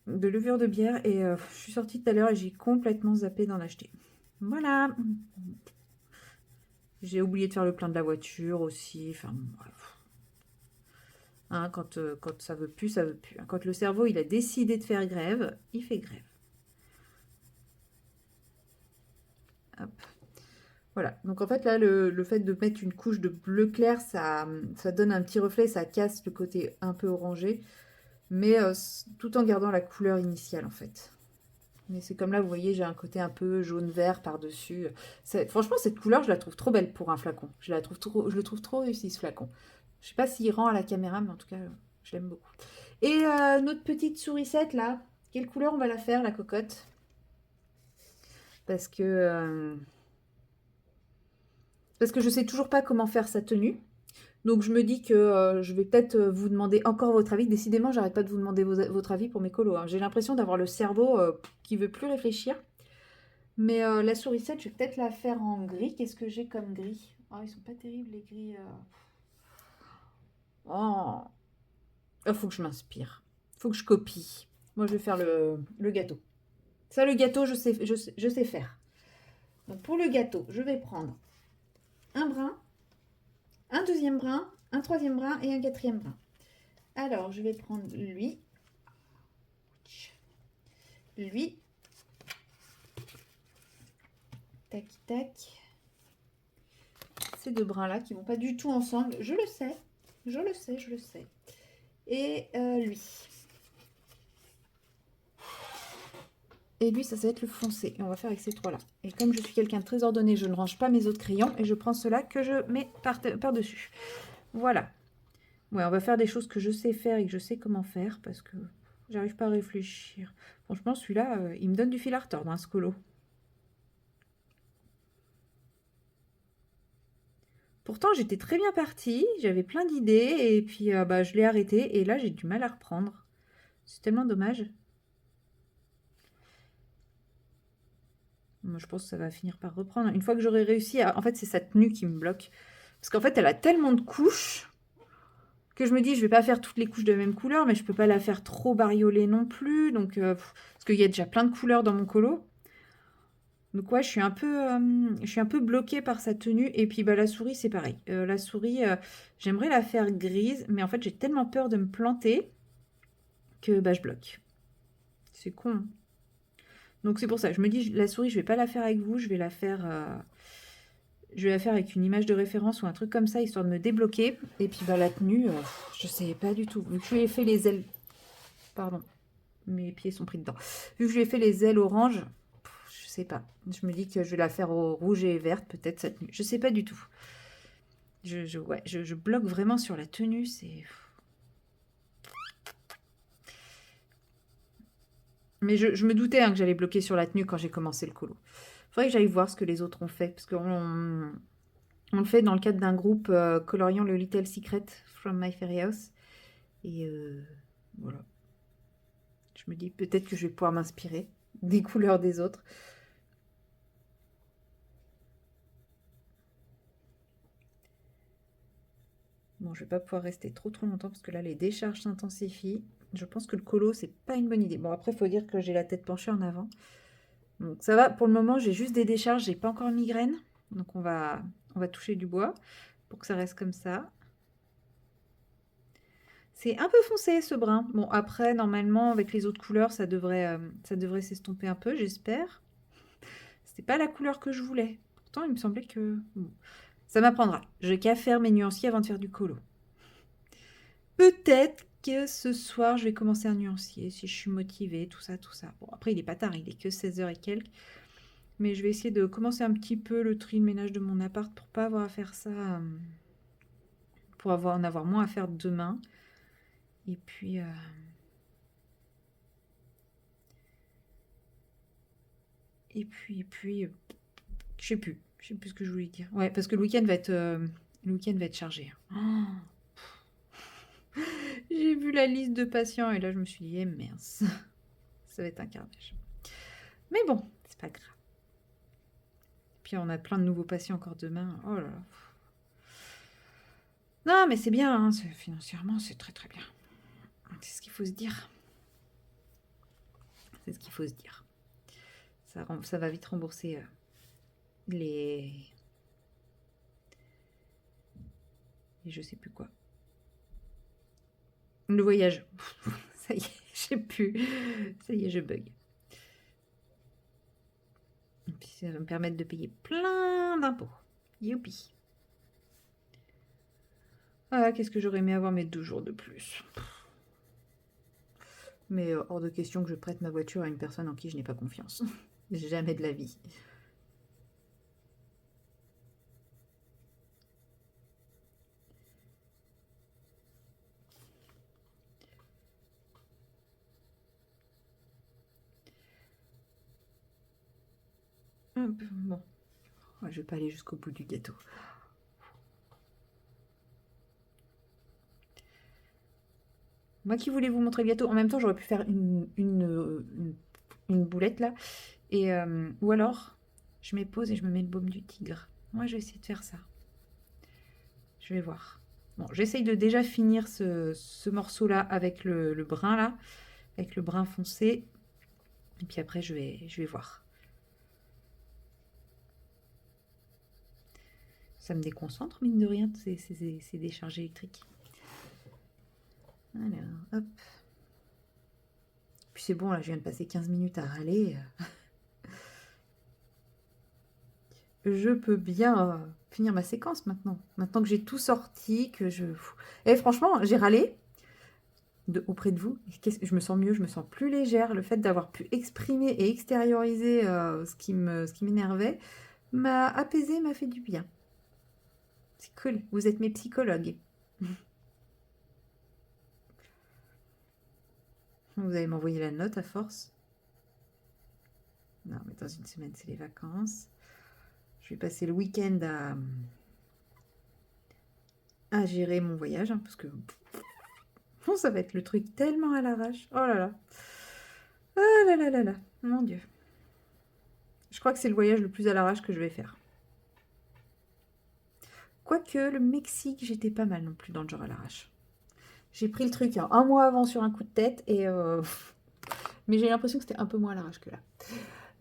levure de bière et je suis sortie tout à l'heure et j'ai complètement zappé d'en acheter. Voilà. J'ai oublié de faire le plein de la voiture aussi. Enfin, bref. Hein, quand ça veut plus, ça veut plus. Quand le cerveau, il a décidé de faire grève, il fait grève. Hop. Voilà. Donc en fait, là, le fait de mettre une couche de bleu clair, ça donne un petit reflet, ça casse le côté un peu orangé, mais tout en gardant la couleur initiale, en fait. Mais c'est comme là, vous voyez, j'ai un côté un peu jaune-vert par-dessus. Franchement, cette couleur, je la trouve trop belle pour un flacon. Je le trouve trop réussi, ce flacon. Je sais pas s'il rend à la caméra, mais en tout cas, je l'aime beaucoup. Et notre petite sourisette, là, quelle couleur on va la faire, la cocotte? Parce que je sais toujours pas comment faire sa tenue. Donc je me dis que je vais peut-être vous demander encore votre avis. Décidément, j'arrête pas de vous demander votre avis pour mes colos, hein. J'ai l'impression d'avoir le cerveau qui veut plus réfléchir. Mais la sourisette, je vais peut-être la faire en gris. Qu'est-ce que j'ai comme gris? Oh, ils sont pas terribles les gris. Oh, il faut que je m'inspire. Faut que je copie. Moi, je vais faire le gâteau. Ça, le gâteau, je sais faire. Donc pour le gâteau, je vais prendre un brin, un deuxième brin, un troisième brin et un quatrième brin. Alors, je vais prendre lui, tac, tac. Ces deux brins-là qui vont pas du tout ensemble. Je le sais, je le sais, je le sais. Et lui. Et lui, ça va être le foncé. Et on va faire avec ces trois-là. Et comme je suis quelqu'un de très ordonné, je ne range pas mes autres crayons. Et je prends ceux-là que je mets par-dessus. Voilà. Ouais, on va faire des choses que je sais faire et que je sais comment faire. Parce que j'arrive pas à réfléchir. Franchement, celui-là, il me donne du fil à retordre, hein, ce colo. Pourtant, j'étais très bien partie. J'avais plein d'idées. Et puis, je l'ai arrêté. Et là, j'ai du mal à reprendre. C'est tellement dommage. Moi, je pense que ça va finir par reprendre. Une fois que j'aurai réussi à... En fait, c'est sa tenue qui me bloque. Parce qu'en fait, elle a tellement de couches que je me dis, je vais pas faire toutes les couches de la même couleur, mais je peux pas la faire trop bariolée non plus. Donc, parce qu'il y a déjà plein de couleurs dans mon colo. Donc ouais, je suis un peu bloquée par sa tenue. Et puis la souris, c'est pareil. La souris, j'aimerais la faire grise, mais en fait, j'ai tellement peur de me planter que je bloque. C'est con, hein. Donc c'est pour ça, je me dis, la souris, je vais pas la faire avec vous, je vais la faire avec une image de référence ou un truc comme ça, histoire de me débloquer. Et puis la tenue, je sais pas du tout. Vu que je lui ai fait les ailes... Pardon, mes pieds sont pris dedans. Vu que je lui ai fait les ailes orange, je sais pas. Je me dis que je vais la faire au rouge et verte, peut-être cette tenue. Je sais pas du tout. Je bloque vraiment sur la tenue, c'est... Mais je me doutais, hein, que j'allais bloquer sur la tenue quand j'ai commencé le colo. Faudrait que j'aille voir ce que les autres ont fait, parce qu'on le fait dans le cadre d'un groupe coloriant le Little Secret from My Fairy House. Et voilà. Je me dis peut-être que je vais pouvoir m'inspirer des couleurs des autres. Bon, je vais pas pouvoir rester trop longtemps parce que là, les décharges s'intensifient. Je pense que le colo, c'est pas une bonne idée. Bon, après, il faut dire que j'ai la tête penchée en avant. Donc ça va, pour le moment, j'ai juste des décharges, j'ai pas encore migraine. Donc on va toucher du bois pour que ça reste comme ça. C'est un peu foncé ce brun. Bon, après, normalement, avec les autres couleurs, ça devrait s'estomper un peu, j'espère. C'était pas la couleur que je voulais. Pourtant, il me semblait que... Bon, ça m'apprendra. Je n'ai qu'à faire mes nuanciers avant de faire du colo. Peut-être que ce soir, je vais commencer un nuancier, si je suis motivée, tout ça, tout ça. Bon, après, il est pas tard, il est que 16h et quelques. Mais je vais essayer de commencer un petit peu le tri de ménage de mon appart pour pas avoir à faire ça... pour en avoir moins à faire demain. Et puis... Et puis, je sais plus. Je sais plus ce que je voulais dire. Ouais, parce que le week-end va être chargé. Oh, j'ai vu la liste de patients et là, je me suis dit, eh mince, ça va être un carnage. Mais bon, c'est pas grave. Puis on a plein de nouveaux patients encore demain. Oh là là. Non, mais c'est bien, hein, financièrement, c'est très très bien. C'est ce qu'il faut se dire. C'est ce qu'il faut se dire. Ça va vite rembourser les... Et je sais plus quoi. Le voyage. Ça y est, je sais plus. Ça y est, je bug. Et puis ça va me permettre de payer plein d'impôts. Youpi. Ah, qu'est-ce que j'aurais aimé avoir mes 2 jours de plus. Mais hors de question que je prête ma voiture à une personne en qui je n'ai pas confiance. Jamais de la vie. Hop, bon. Ouais, je vais pas aller jusqu'au bout du gâteau. Moi qui voulais vous montrer le gâteau, en même temps j'aurais pu faire une boulette là. Et, ou alors, je mets pause et je me mets le baume du tigre. Moi je vais essayer de faire ça. Je vais voir. Bon, j'essaye de déjà finir ce morceau-là avec le brun là, avec le brun foncé. Et puis après je vais voir. Ça me déconcentre, mine de rien, ces décharges électriques. Alors, hop. Puis c'est bon, là, je viens de passer 15 minutes à râler. Je peux bien finir ma séquence maintenant. Maintenant que j'ai tout sorti, que je... Et franchement, j'ai râlé auprès de vous. Je me sens mieux, je me sens plus légère. Le fait d'avoir pu exprimer et extérioriser ce qui m'énervait m'a apaisé, m'a fait du bien. C'est cool, vous êtes mes psychologues. Vous allez m'envoyer la note à force. Non, mais dans une semaine, c'est les vacances. Je vais passer le week-end à gérer mon voyage, hein, parce que bon, ça va être le truc tellement à l'arrache. Oh là là. Ah là là là là. Mon Dieu. Je crois que c'est le voyage le plus à l'arrache que je vais faire. Quoique le Mexique, j'étais pas mal non plus dans le genre à l'arrache. J'ai pris le truc un mois avant sur un coup de tête, et mais j'ai l'impression que c'était un peu moins à l'arrache que là.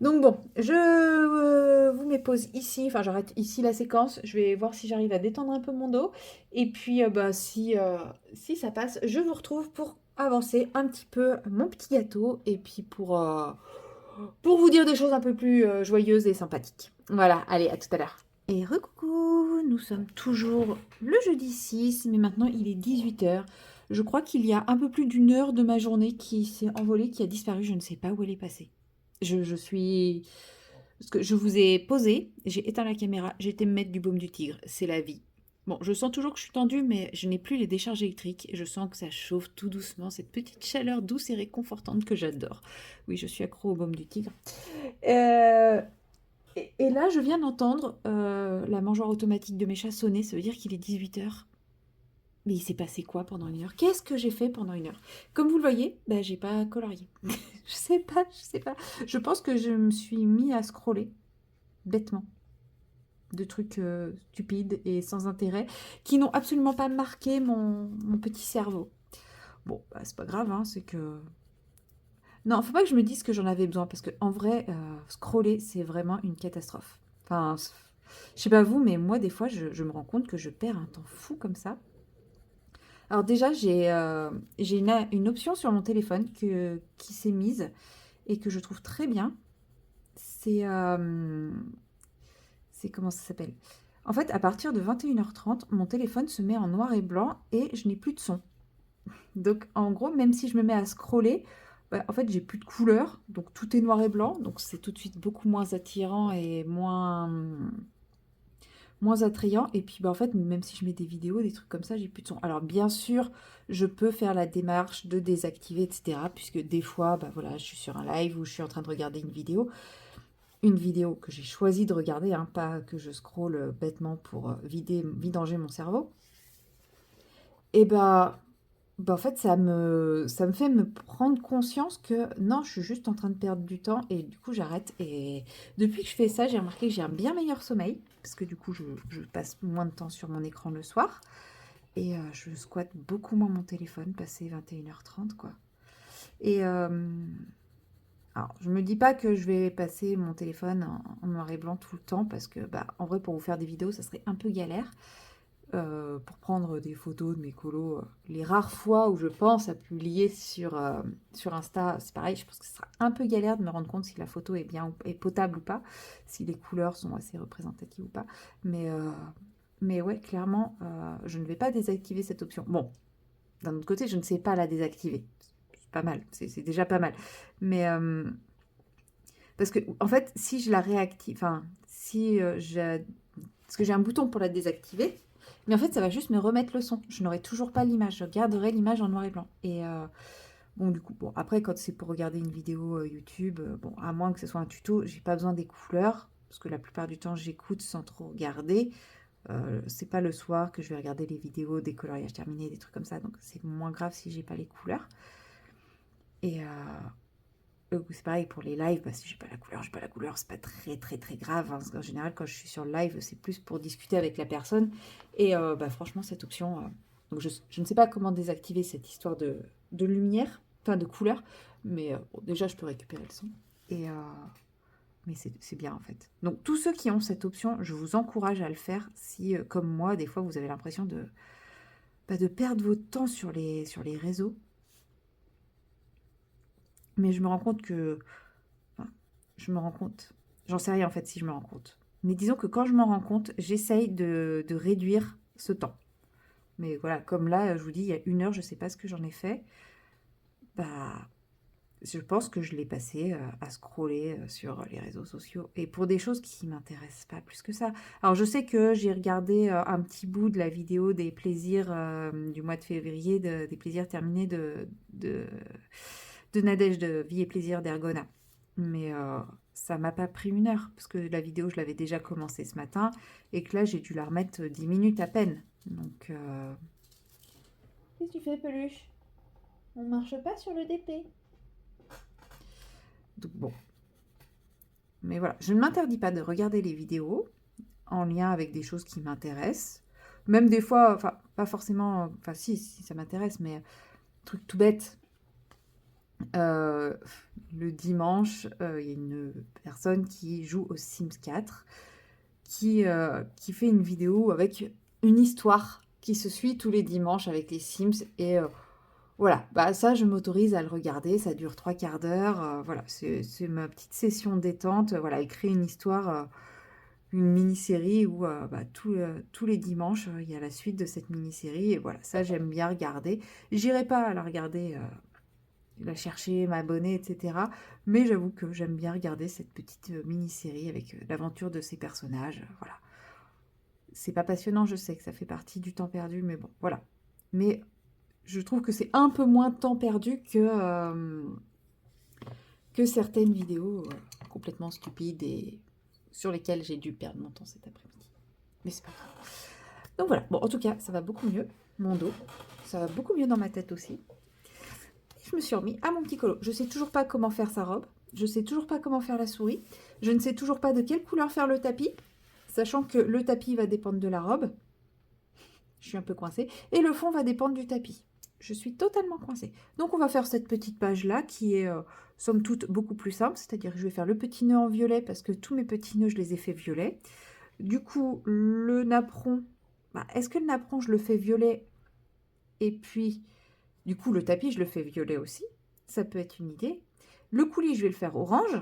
Donc bon, je vous mets pause ici, enfin j'arrête ici la séquence, je vais voir si j'arrive à détendre un peu mon dos, et puis si ça passe, je vous retrouve pour avancer un petit peu mon petit gâteau, et puis pour vous dire des choses un peu plus joyeuses et sympathiques. Voilà, allez, à tout à l'heure. Et recoucou, nous sommes toujours le jeudi 6, mais maintenant il est 18h. Je crois qu'il y a un peu plus d'une heure de ma journée qui s'est envolée, qui a disparu, je ne sais pas où elle est passée. Je suis... Parce que je vous ai posé, j'ai éteint la caméra, j'ai été me mettre du baume du tigre, c'est la vie. Bon, je sens toujours que je suis tendue, mais je n'ai plus les décharges électriques. Je sens que ça chauffe tout doucement, cette petite chaleur douce et réconfortante que j'adore. Oui, je suis accro au baume du tigre. Et là, je viens d'entendre la mangeoire automatique de mes chats sonner, ça veut dire qu'il est 18h. Mais il s'est passé quoi pendant 1 heure? Qu'est-ce que j'ai fait pendant 1 heure? Comme vous le voyez, bah, j'ai pas colorié. Je sais pas. Je pense que je me suis mis à scroller, bêtement, de trucs stupides et sans intérêt, qui n'ont absolument pas marqué mon petit cerveau. Bon, bah, c'est pas grave, hein, c'est que... Non, faut pas que je me dise que j'en avais besoin, parce que en vrai, scroller, c'est vraiment une catastrophe. Enfin, je sais pas vous, mais moi, des fois, je me rends compte que je perds un temps fou comme ça. Alors déjà, j'ai une option sur mon téléphone qui s'est mise et que je trouve très bien. C'est comment ça s'appelle? En fait, à partir de 21h30, mon téléphone se met en noir et blanc et je n'ai plus de son. Donc en gros, même si je me mets à scroller, bah, en fait, j'ai plus de couleur, donc tout est noir et blanc, donc c'est tout de suite beaucoup moins attirant et moins attrayant. Et puis bah, en fait, même si je mets des vidéos, des trucs comme ça, j'ai plus de son. Alors bien sûr, je peux faire la démarche de désactiver, etc. Puisque des fois, bah voilà, je suis sur un live ou je suis en train de regarder une vidéo. une vidéo que j'ai choisi de regarder, hein, pas que je scrolle bêtement pour vidanger mon cerveau, et en fait, ça me fait me prendre conscience que non, je suis juste en train de perdre du temps et du coup, j'arrête. Et depuis que je fais ça, j'ai remarqué que j'ai un bien meilleur sommeil parce que du coup, je passe moins de temps sur mon écran le soir et je squatte beaucoup moins mon téléphone, passé 21h30, quoi. Et alors, je me dis pas que je vais passer mon téléphone en noir et blanc tout le temps parce que, en vrai, pour vous faire des vidéos, ça serait un peu galère. Pour prendre des photos de mes colos, les rares fois où je pense à publier sur Insta, c'est pareil, je pense que ce sera un peu galère de me rendre compte si la photo est bien est potable ou pas, si les couleurs sont assez représentatives ou pas. Mais ouais, clairement, je ne vais pas désactiver cette option. Bon, d'un autre côté, je ne sais pas la désactiver. C'est pas mal, c'est déjà pas mal. Mais parce que, en fait, si je la réactive, enfin, si parce que j'ai un bouton pour la désactiver, mais en fait, ça va juste me remettre le son. Je n'aurai toujours pas l'image. Je garderai l'image en noir et blanc. Et bon, du coup, bon, après, quand c'est pour regarder une vidéo YouTube, bon, à moins que ce soit un tuto, j'ai pas besoin des couleurs, parce que la plupart du temps, j'écoute sans trop regarder. C'est pas le soir que je vais regarder les vidéos des coloriages terminés, des trucs comme ça, donc c'est moins grave si j'ai pas les couleurs. Et c'est pareil pour les lives, si j'ai pas la couleur, c'est pas très très très grave, hein, parce qu'en général, quand je suis sur le live, c'est plus pour discuter avec la personne. Et franchement, cette option, donc je ne sais pas comment désactiver cette histoire de lumière, enfin de couleur, mais bon, déjà, je peux récupérer le son. Et mais c'est bien en fait. Donc, tous ceux qui ont cette option, je vous encourage à le faire si, comme moi, des fois, vous avez l'impression de perdre votre temps sur les réseaux. Mais je me rends compte que enfin, je me rends compte. J'en sais rien en fait si je me rends compte. Mais disons que quand je m'en rends compte, j'essaye de réduire ce temps. Mais voilà, comme là, je vous dis, il y a 1 heure, je ne sais pas ce que j'en ai fait. Bah, je pense que je l'ai passé à scroller sur les réseaux sociaux. Et pour des choses qui ne m'intéressent pas plus que ça. Alors, je sais que j'ai regardé un petit bout de la vidéo des plaisirs du mois de février, des plaisirs terminés de Nadège, de Vie et plaisir d'Ergona. Mais ça m'a pas pris 1 heure, parce que la vidéo, je l'avais déjà commencée ce matin, et que là, j'ai dû la remettre 10 minutes à peine. Donc, Qu'est-ce que tu fais, peluche? On marche pas sur le DP. donc bon. Mais voilà, je ne m'interdis pas de regarder les vidéos en lien avec des choses qui m'intéressent. Même des fois, enfin, pas forcément, enfin si ça m'intéresse, mais truc tout bête. Le dimanche, il y a une personne qui joue aux Sims 4 qui fait une vidéo avec une histoire qui se suit tous les dimanches avec les Sims. Et voilà, ça, je m'autorise à le regarder. Ça dure 3/4 d'heure. Voilà, c'est ma petite session détente. Voilà, écrire une histoire, une mini-série où tous les dimanches, il y a la suite de cette mini-série. Et voilà, ça, j'aime bien regarder. J'irai pas la regarder, la chercher, m'abonner, etc. Mais j'avoue que j'aime bien regarder cette petite mini-série avec l'aventure de ces personnages. Voilà. C'est pas passionnant, je sais que ça fait partie du temps perdu, mais bon, voilà. Mais je trouve que c'est un peu moins de temps perdu que certaines vidéos complètement stupides et sur lesquelles j'ai dû perdre mon temps cet après-midi. Mais c'est pas grave. Donc voilà, bon, en tout cas, ça va beaucoup mieux, mon dos. Ça va beaucoup mieux dans ma tête aussi. Je me suis remis à mon petit colo. Je sais toujours pas comment faire sa robe. Je sais toujours pas comment faire la souris. Je ne sais toujours pas de quelle couleur faire le tapis, sachant que le tapis va dépendre de la robe. Je suis un peu coincée. Et le fond va dépendre du tapis. Je suis totalement coincée. Donc on va faire cette petite page-là qui est, somme toute, beaucoup plus simple. C'est-à-dire que je vais faire le petit nœud en violet parce que tous mes petits nœuds, je les ai fait violet. Du coup, le napperon, est-ce que le napperon, je le fais violet et puis, du coup, le tapis, je le fais violet aussi. Ça peut être une idée. Le coulis, je vais le faire orange.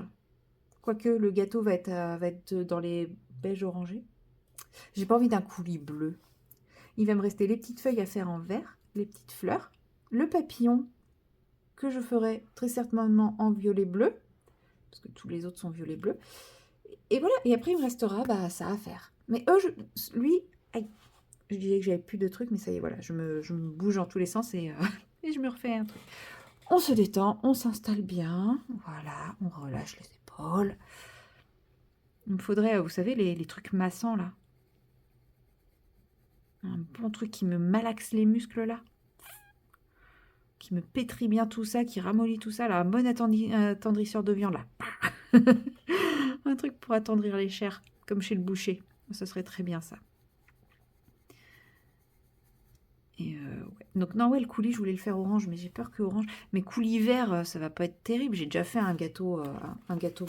Quoique le gâteau va être dans les beiges orangés. J'ai pas envie d'un coulis bleu. Il va me rester les petites feuilles à faire en vert, les petites fleurs, le papillon que je ferai très certainement en violet bleu, parce que tous les autres sont violet bleu. Et voilà, et après il me restera ça à faire. Mais lui, aïe, je disais que j'avais plus de trucs, mais ça y est, voilà, je me bouge en tous les sens et je me refais un truc. On se détend, on s'installe bien, voilà, on relâche les épaules. Il me faudrait, vous savez, les trucs massants, là. Un bon truc qui me malaxe les muscles, là. Qui me pétrit bien tout ça, qui ramollit tout ça, là. Un bon attendrisseur de viande, là. Un truc pour attendrir les chairs, comme chez le boucher. Ça serait très bien, ça. Et ouais. Donc, non, ouais, le coulis, je voulais le faire orange, mais j'ai peur que orange. Mais coulis vert, ça va pas être terrible. J'ai déjà fait un gâteau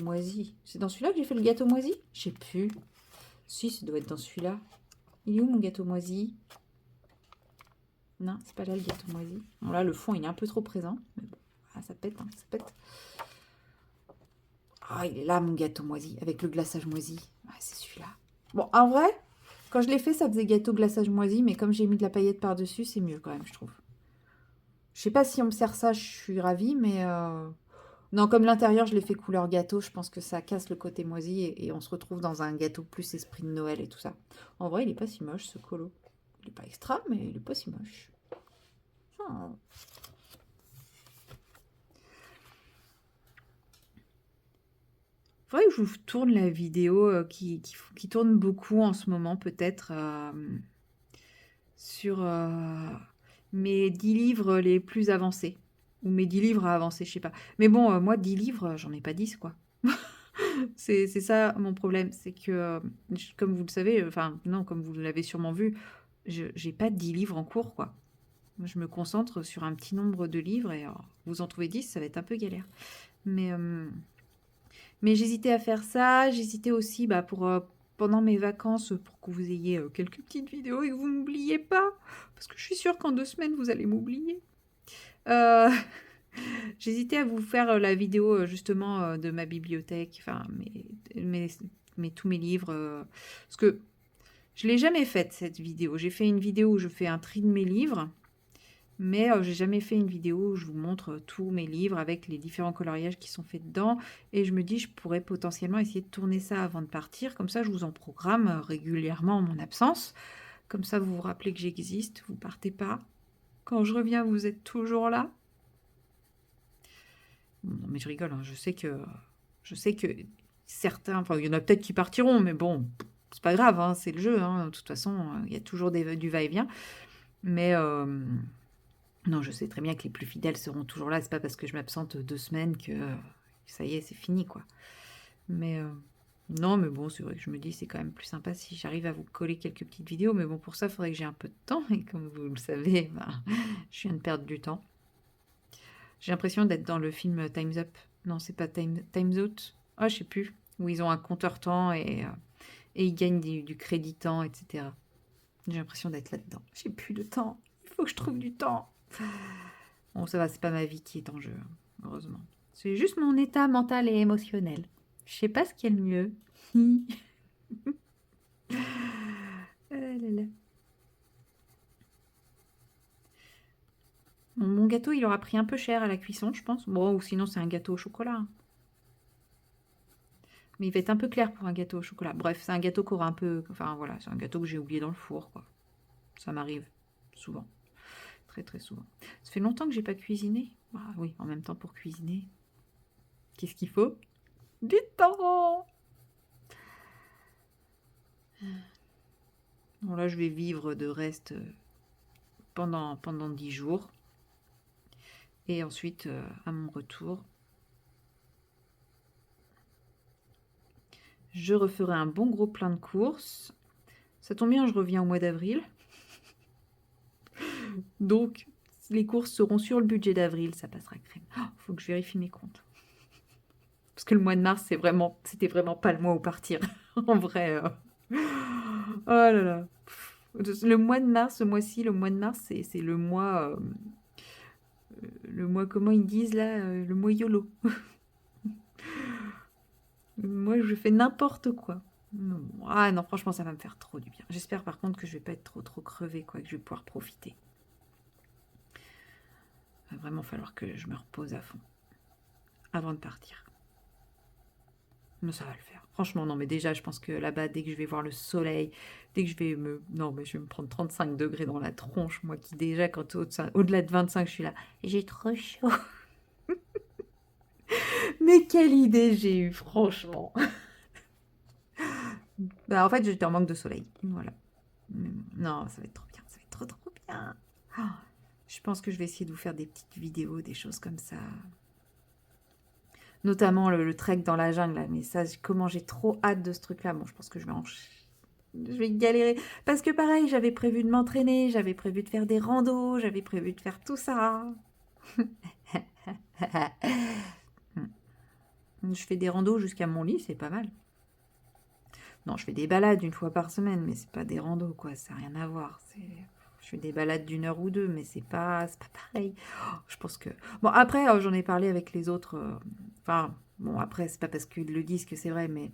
moisi. C'est dans celui-là que j'ai fait le gâteau moisi? Je sais plus. Si, ça doit être dans celui-là. Il est où mon gâteau moisi? Non, c'est pas là le gâteau moisi. Bon, là, le fond, il est un peu trop présent. Mais bon, ah, ça pète, hein, ça pète. Ah, il est là, mon gâteau moisi, avec le glaçage moisi. Ah, c'est celui-là. Bon, en vrai, quand je l'ai fait, ça faisait gâteau glaçage moisi, mais comme j'ai mis de la paillette par-dessus, c'est mieux quand même, je trouve. Je sais pas si on me sert ça, je suis ravie, mais... Non, comme l'intérieur, je l'ai fait couleur gâteau, je pense que ça casse le côté moisi et on se retrouve dans un gâteau plus esprit de Noël et tout ça. En vrai, il est pas si moche, ce colo. Il est pas extra, mais il est pas si moche. Oh. Faudrait que je vous tourne la vidéo qui tourne beaucoup en ce moment, peut-être, sur mes 10 livres les plus avancés. Ou mes 10 livres à avancer, je sais pas. Mais bon, moi, 10 livres, j'en ai pas 10, quoi. C'est ça mon problème, c'est que, comme vous le savez, enfin, non, comme vous l'avez sûrement vu, j'ai pas 10 livres en cours, quoi. Je me concentre sur un petit nombre de livres et vous en trouvez 10, ça va être un peu galère. Mais j'hésitais à faire ça, j'hésitais aussi pour pendant mes vacances pour que vous ayez quelques petites vidéos et que vous m'oubliez pas, parce que je suis sûre qu'en 2 semaines vous allez m'oublier. J'hésitais à vous faire la vidéo justement de ma bibliothèque, enfin tous mes livres, parce que je l'ai jamais faite cette vidéo. J'ai fait une vidéo où je fais un tri de mes livres. Mais j'ai jamais fait une vidéo où je vous montre tous mes livres avec les différents coloriages qui sont faits dedans. Et je me dis, je pourrais potentiellement essayer de tourner ça avant de partir. Comme ça, je vous en programme régulièrement en mon absence. Comme ça, vous vous rappelez que j'existe, vous partez pas. Quand je reviens, vous êtes toujours là. Non, mais je rigole, hein. Je sais que certains... Enfin, il y en a peut-être qui partiront, mais bon, c'est pas grave, hein, c'est le jeu. Hein. De toute façon, il y a toujours du va-et-vient. Mais... non, je sais très bien que les plus fidèles seront toujours là. C'est pas parce que je m'absente 2 semaines que ça y est, c'est fini, quoi. Mais non, mais bon, c'est vrai que je me dis c'est quand même plus sympa si j'arrive à vous coller quelques petites vidéos. Mais bon, pour ça, il faudrait que j'ai un peu de temps. Et comme vous le savez, je viens de perdre du temps. J'ai l'impression d'être dans le film Time's Up. Non, c'est pas Time's Out. Ah, je sais plus. Où ils ont un compteur temps et ils gagnent du crédit temps, etc. J'ai l'impression d'être là-dedans. J'ai plus de temps. Il faut que je trouve du temps. Bon, ça va, c'est pas ma vie qui est en jeu, heureusement. C'est juste mon état mental et émotionnel. Je sais pas ce qu'il y a de mieux. Mon gâteau, il aura pris un peu cher à la cuisson, je pense. Bon, ou sinon, c'est un gâteau au chocolat. Mais il va être un peu clair pour un gâteau au chocolat. Bref, c'est un gâteau qui aura un peu... Enfin, voilà, c'est un gâteau que j'ai oublié dans le four, quoi. Ça m'arrive souvent. Très, très souvent. Ça fait longtemps que j'ai pas cuisiné. Bah oui, en même temps, pour cuisiner, qu'est-ce qu'il faut? Du temps! Bon, là, je vais vivre de reste pendant 10 jours. Et ensuite, à mon retour, je referai un bon gros plein de courses. Ça tombe bien, je reviens au mois d'avril. Donc, les courses seront sur le budget d'avril, ça passera crème. Faut que je vérifie mes comptes. Parce que le mois de mars, c'était vraiment pas le mois où partir. En vrai. Oh là là. Le mois de mars, ce mois-ci, le mois de mars, c'est le mois... le mois, comment ils disent là? Le mois YOLO. Moi, je fais n'importe quoi. Non. Ah non, franchement, ça va me faire trop du bien. J'espère par contre que je vais pas être trop crevée, quoi, que je vais pouvoir profiter. Il va vraiment falloir que je me repose à fond avant de partir. Mais ça va le faire. Franchement, non, mais déjà, je pense que là-bas, dès que je vais voir le soleil, dès que je vais me... Non, mais je vais me prendre 35 degrés dans la tronche, moi qui déjà, quand au-delà de 25, je suis là. J'ai trop chaud. Mais quelle idée j'ai eue, franchement. Bah, en fait, j'étais en manque de soleil. Voilà. Non, ça va être trop bien. Ça va être trop, trop bien. Ah, je pense que je vais essayer de vous faire des petites vidéos, des choses comme ça. Notamment le trek dans la jungle, là. Mais ça, comment j'ai trop hâte de ce truc-là. Bon, je pense que je vais galérer. Parce que pareil, j'avais prévu de m'entraîner, j'avais prévu de faire des randos, j'avais prévu de faire tout ça. Je fais des randos jusqu'à mon lit, c'est pas mal. Non, je fais des balades une fois par semaine, mais c'est pas des randos, quoi. Ça n'a rien à voir. Je fais des balades d'1 heure ou deux, mais c'est pas pareil. Oh, je pense que... Bon, après, j'en ai parlé avec les autres. Enfin, bon, après, c'est pas parce qu'ils le disent que c'est vrai, mais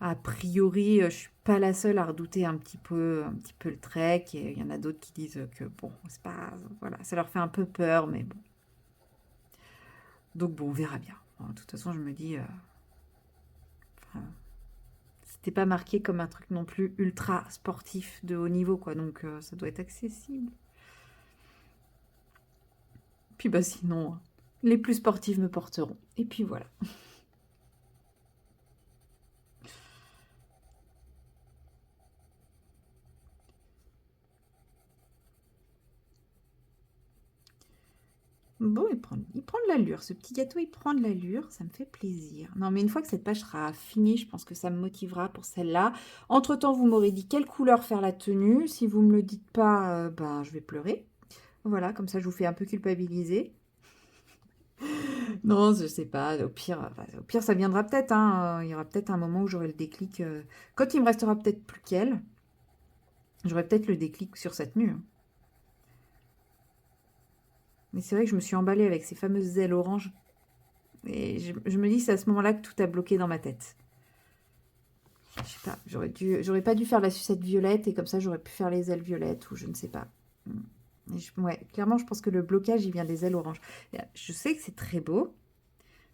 a priori, je suis pas la seule à redouter un petit peu le trek. Et il y en a d'autres qui disent que, bon, c'est pas... Voilà, ça leur fait un peu peur, mais bon. Donc, bon, on verra bien. De toute façon, je me dis... enfin, c'était pas marqué comme un truc non plus ultra sportif de haut niveau, quoi. Donc, ça doit être accessible. Puis, bah, sinon, les plus sportifs me porteront. Et puis, voilà. Bon, il prend de l'allure. Ce petit gâteau, il prend de l'allure. Ça me fait plaisir. Non, mais une fois que cette page sera finie, je pense que ça me motivera pour celle-là. Entre-temps, vous m'aurez dit quelle couleur faire la tenue. Si vous me le dites pas, ben, je vais pleurer. Voilà, comme ça, je vous fais un peu culpabiliser. Non, je sais pas. Au pire, ça viendra peut-être, hein. Il y aura peut-être un moment où j'aurai le déclic. Quand il me restera peut-être plus qu'elle, j'aurai peut-être le déclic sur sa tenue, hein. Mais c'est vrai que je me suis emballée avec ces fameuses ailes oranges. Et je me dis, c'est à ce moment-là que tout a bloqué dans ma tête. Je sais pas, j'aurais pas dû faire la sucette violette et comme ça j'aurais pu faire les ailes violettes ou je ne sais pas. Ouais, clairement, je pense que le blocage, il vient des ailes oranges. Je sais que c'est très beau,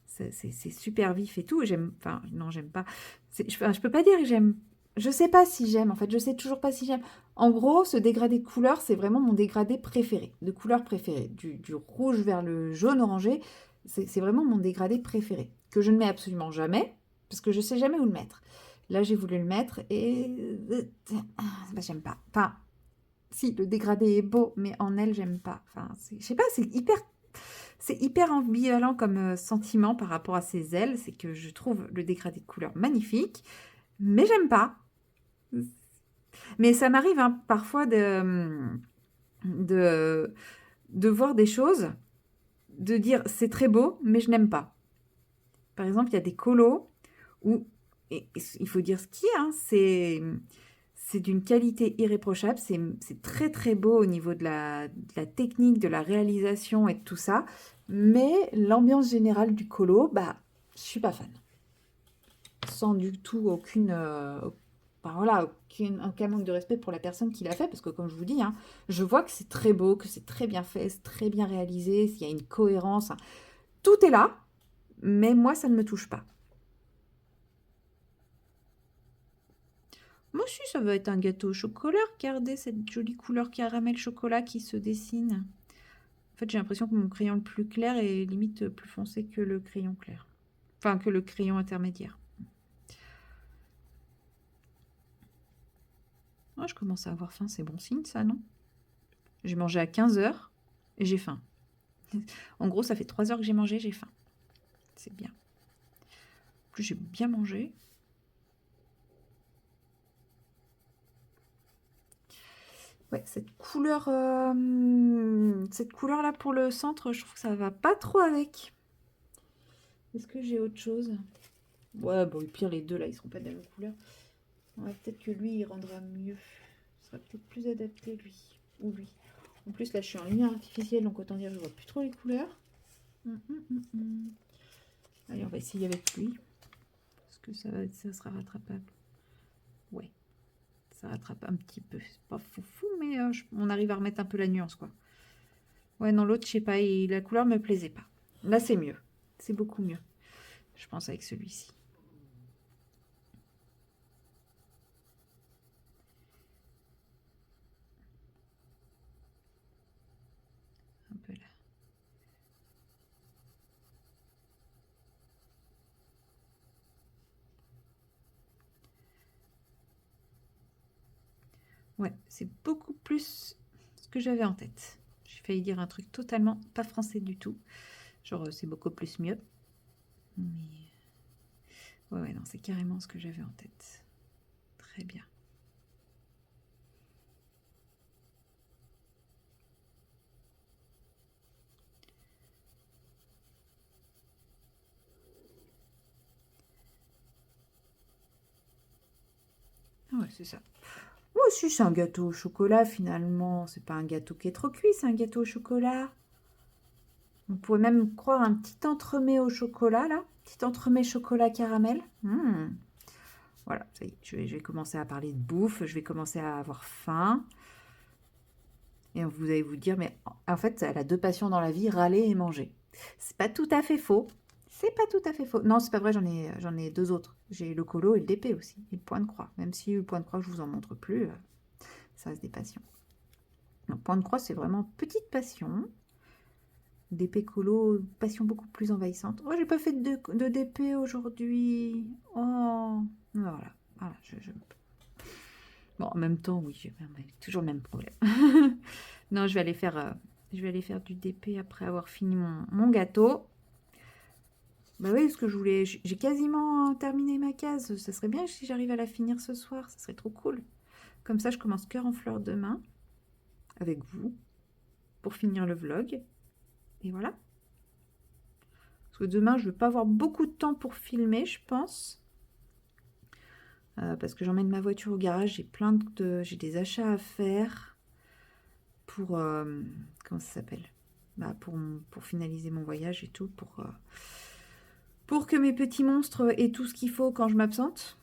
c'est super vif et tout. Enfin, non, j'aime pas. Je peux pas dire que j'aime. Je sais pas si j'aime, en fait, je sais toujours pas si j'aime. En gros, ce dégradé de couleur, c'est vraiment mon dégradé préféré, de couleur préférée. Du rouge vers le jaune orangé, c'est vraiment mon dégradé préféré, que je ne mets absolument jamais, parce que je sais jamais où le mettre. Là, j'ai voulu le mettre et bah, j'aime pas. Enfin, si, le dégradé est beau, mais en elle, j'aime pas. Enfin, je sais pas, c'est hyper ambivalent comme sentiment par rapport à ses ailes. C'est que je trouve le dégradé de couleur magnifique, mais j'aime pas. Mais ça m'arrive hein, parfois de voir des choses, de dire c'est très beau, mais je n'aime pas. Par exemple, il y a des colos où, et il faut dire ce qui est, hein, c'est d'une qualité irréprochable, c'est très très beau au niveau de la technique, de la réalisation et de tout ça, mais l'ambiance générale du colo, bah, je suis pas fan. Sans du tout enfin, voilà, aucun manque de respect pour la personne qui l'a fait, parce que comme je vous dis, hein, je vois que c'est très beau, que c'est très bien fait, c'est très bien réalisé, il y a une cohérence, hein. Tout est là, mais moi, ça ne me touche pas. Moi aussi, ça va être un gâteau au chocolat. Regardez cette jolie couleur caramel chocolat qui se dessine. En fait, j'ai l'impression que mon crayon le plus clair est limite plus foncé que le crayon clair. Enfin, que le crayon intermédiaire. Oh, je commence à avoir faim, c'est bon signe ça, non? J'ai mangé à 15 h et j'ai faim. En gros, ça fait 3 heures que j'ai mangé, j'ai faim. C'est bien. En plus, j'ai bien mangé. Ouais, cette couleur-là pour le centre, je trouve que ça va pas trop avec. Est-ce que j'ai autre chose? Ouais, bon, au pire, les deux là, ils seront pas de la même couleur. Ouais, peut-être que lui, il rendra mieux. Ce sera peut-être plus adapté, lui. Ou lui. En plus, là, je suis en lumière artificielle, donc autant dire que je vois plus trop les couleurs. Allez, on va essayer avec lui. Est-ce que ça sera rattrapable? Ouais, ça rattrape un petit peu. C'est pas foufou, mais on arrive à remettre un peu la nuance, quoi. Ouais, non, l'autre, je sais pas, la couleur me plaisait pas. Là, c'est mieux. C'est beaucoup mieux, je pense, avec celui-ci. Un peu là. Ouais, c'est beaucoup plus ce que j'avais en tête. J'ai failli dire un truc totalement pas français du tout. Genre, c'est beaucoup plus mieux. Mais ouais, non, c'est carrément ce que j'avais en tête. Très bien. Ouais, c'est ça. Moi aussi, c'est un gâteau au chocolat, finalement. C'est pas un gâteau qui est trop cuit, c'est un gâteau au chocolat. On pourrait même croire un petit entremets au chocolat, là. Petit entremets chocolat caramel. Voilà, ça y est, je vais commencer à parler de bouffe, je vais commencer à avoir faim. Et vous allez vous dire, mais en fait, elle a deux passions dans la vie, râler et manger. C'est pas tout à fait faux. C'est pas tout à fait faux. Non, c'est pas vrai, j'en ai deux autres. J'ai le colo et le DP aussi, et le point de croix. Même si le point de croix, je vous en montre plus, ça reste des passions. Le point de croix, c'est vraiment petite passion. DP colo, passion beaucoup plus envahissante. Oh, j'ai pas fait de DP aujourd'hui. Oh, voilà. Voilà, Bon, en même temps, oui, j'ai toujours le même problème. Non, je vais aller faire du DP après avoir fini mon gâteau. Bah oui, parce que j'ai quasiment terminé ma case. Ça serait bien si j'arrive à la finir ce soir. Ça serait trop cool. Comme ça, je commence cœur en fleur demain avec vous pour finir le vlog. Et voilà. Parce que demain, je ne vais pas avoir beaucoup de temps pour filmer, je pense. Parce que j'emmène ma voiture au garage. J'ai des achats à faire pour... comment ça s'appelle? Bah, pour finaliser mon voyage et tout. Pour que mes petits monstres aient tout ce qu'il faut quand je m'absente.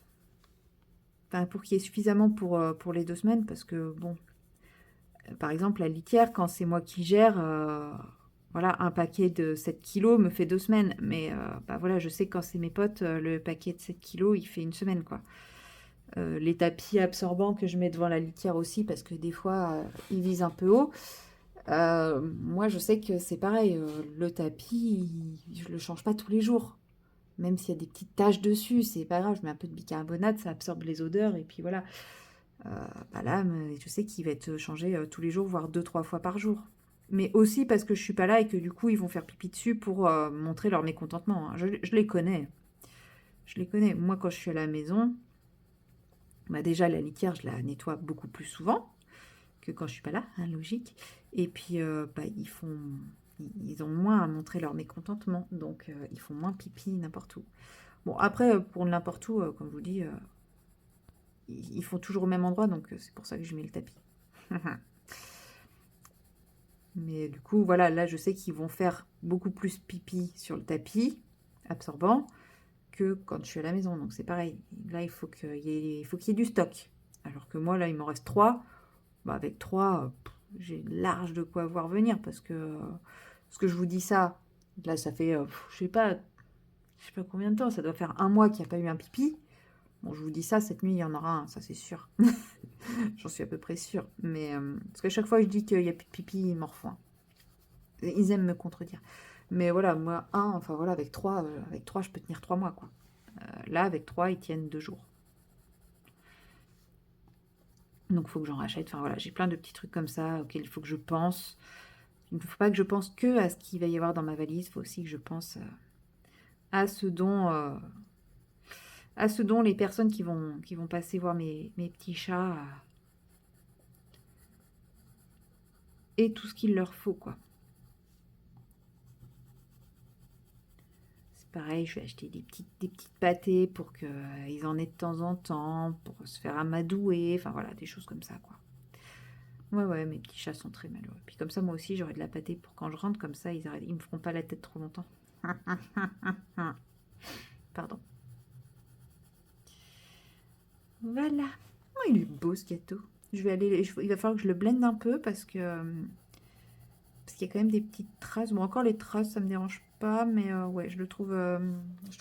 Enfin, pour qu'il y ait suffisamment pour les 2 semaines. Parce que, bon, par exemple, la litière, quand c'est moi qui gère, voilà, un paquet de 7 kilos me fait 2 semaines. Mais bah, voilà, je sais que quand c'est mes potes, le paquet de 7 kilos, il fait une semaine, quoi. Les tapis absorbants que je mets devant la litière aussi, parce que des fois, ils visent un peu haut. Moi, je sais que c'est pareil. Le tapis, je le change pas tous les jours. Même s'il y a des petites taches dessus, c'est pas grave. Je mets un peu de bicarbonate, ça absorbe les odeurs, et puis voilà. Bah là, je sais qu'il va être changé tous les jours, voire 2-3 fois par jour. Mais aussi parce que je suis pas là et que du coup, ils vont faire pipi dessus pour montrer leur mécontentement, hein. Je les connais. Je les connais. Moi, quand je suis à la maison, bah déjà, la litière, je la nettoie beaucoup plus souvent que quand je suis pas là, hein, logique. Et puis, bah, ils ont moins à montrer leur mécontentement, donc ils font moins pipi n'importe où. Bon, après, pour n'importe où, comme je vous dis, ils font toujours au même endroit, donc c'est pour ça que je mets le tapis. Mais du coup, voilà, là, je sais qu'ils vont faire beaucoup plus pipi sur le tapis absorbant que quand je suis à la maison. Donc c'est pareil. Là, il faut qu'il y ait du stock. Alors que moi, là, il m'en reste 3. Bah, avec 3, j'ai large de quoi voir venir parce que je vous dis ça, là, ça fait, je sais pas combien de temps, ça doit faire 1 mois qu'il n'y a pas eu un pipi. Bon, je vous dis ça, cette nuit, il y en aura un, ça c'est sûr. J'en suis à peu près sûre. Mais, parce qu'à chaque fois que je dis qu'il n'y a plus de pipi, ils m'en refont un. Ils aiment me contredire. Mais voilà, moi, enfin voilà, avec 3, je peux tenir 3 mois, quoi. Là, avec 3, ils tiennent 2 jours. Donc, il faut que j'en rachète. Enfin, voilà, j'ai plein de petits trucs comme ça auxquels il faut que je pense. Il ne faut pas que je pense que à ce qu'il va y avoir dans ma valise. Il faut aussi que je pense à ce dont les personnes qui vont passer voir mes petits chats et tout ce qu'il leur faut, quoi. C'est pareil, je vais acheter des petites pâtées pour qu'ils en aient de temps en temps, pour se faire amadouer, enfin voilà, des choses comme ça, quoi. Ouais, mes petits chats sont très malheureux. Puis comme ça, moi aussi, j'aurai de la pâtée pour quand je rentre, comme ça, ils me feront pas la tête trop longtemps. Pardon. Voilà. Oh, il est beau ce gâteau. Il va falloir que je le blende un peu parce qu'il y a quand même des petites traces. Bon, encore les traces, ça me dérange pas, mais ouais, je trouve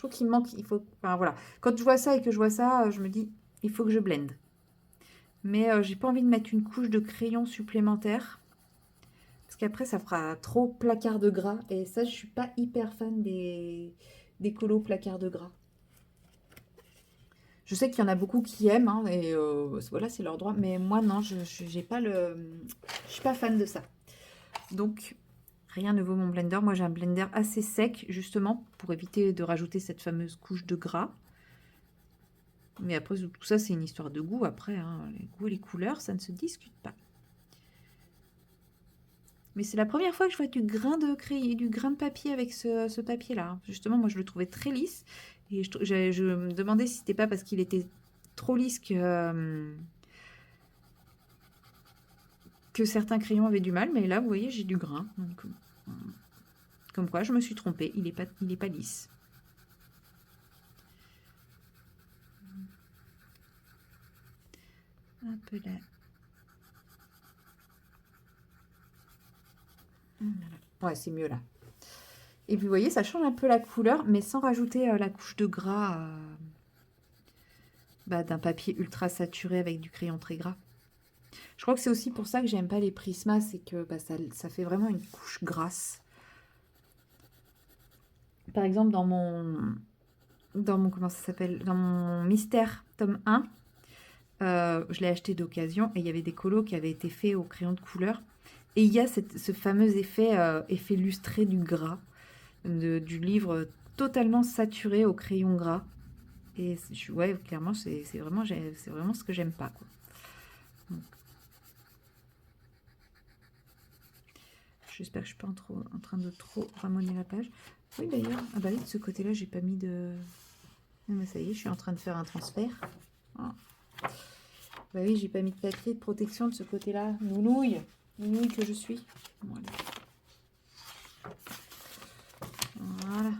qu'il manque. Enfin voilà. Quand je vois ça et que je vois ça, je me dis, il faut que je blende. Mais j'ai pas envie de mettre une couche de crayon supplémentaire. Parce qu'après, ça fera trop placard de gras. Et ça, je suis pas hyper fan des colos placard de gras. Je sais qu'il y en a beaucoup qui aiment, hein, et voilà, c'est leur droit. Mais moi, non, je suis pas fan de ça. Donc, rien ne vaut mon blender. Moi, j'ai un blender assez sec, justement, pour éviter de rajouter cette fameuse couche de gras. Mais après, tout ça, c'est une histoire de goût. Après, hein, les goûts et les couleurs, ça ne se discute pas. Mais c'est la première fois que je vois du grain de papier avec ce papier-là. Justement, moi, je le trouvais très lisse. Et je me demandais si c'était pas parce qu'il était trop lisse que certains crayons avaient du mal. Mais là, vous voyez, j'ai du grain. Donc, comme quoi, je me suis trompée. Il est pas lisse. Un peu là. Ouais, c'est mieux là. Et puis, vous voyez, ça change un peu la couleur, mais sans rajouter la couche de gras d'un papier ultra saturé avec du crayon très gras. Je crois que c'est aussi pour ça que j'aime pas les Prisma, c'est que ça fait vraiment une couche grasse. Par exemple, dans mon comment ça s'appelle, dans mon Mystère tome 1, je l'ai acheté d'occasion et il y avait des colos qui avaient été faits au crayon de couleur. Et il y a ce fameux effet lustré du gras, du livre totalement saturé au crayon gras. Et ouais, clairement, c'est vraiment ce que j'aime pas, quoi. J'espère que je suis pas en train de trop ramoner la page. Oui, d'ailleurs, ah bah oui, de ce côté-là, j'ai pas mis de... Ah, mais ça y est, je suis en train de faire un transfert. Ah. Bah oui, j'ai pas mis de papier de protection de ce côté-là. Nounouille que je suis. Voilà. Voilà.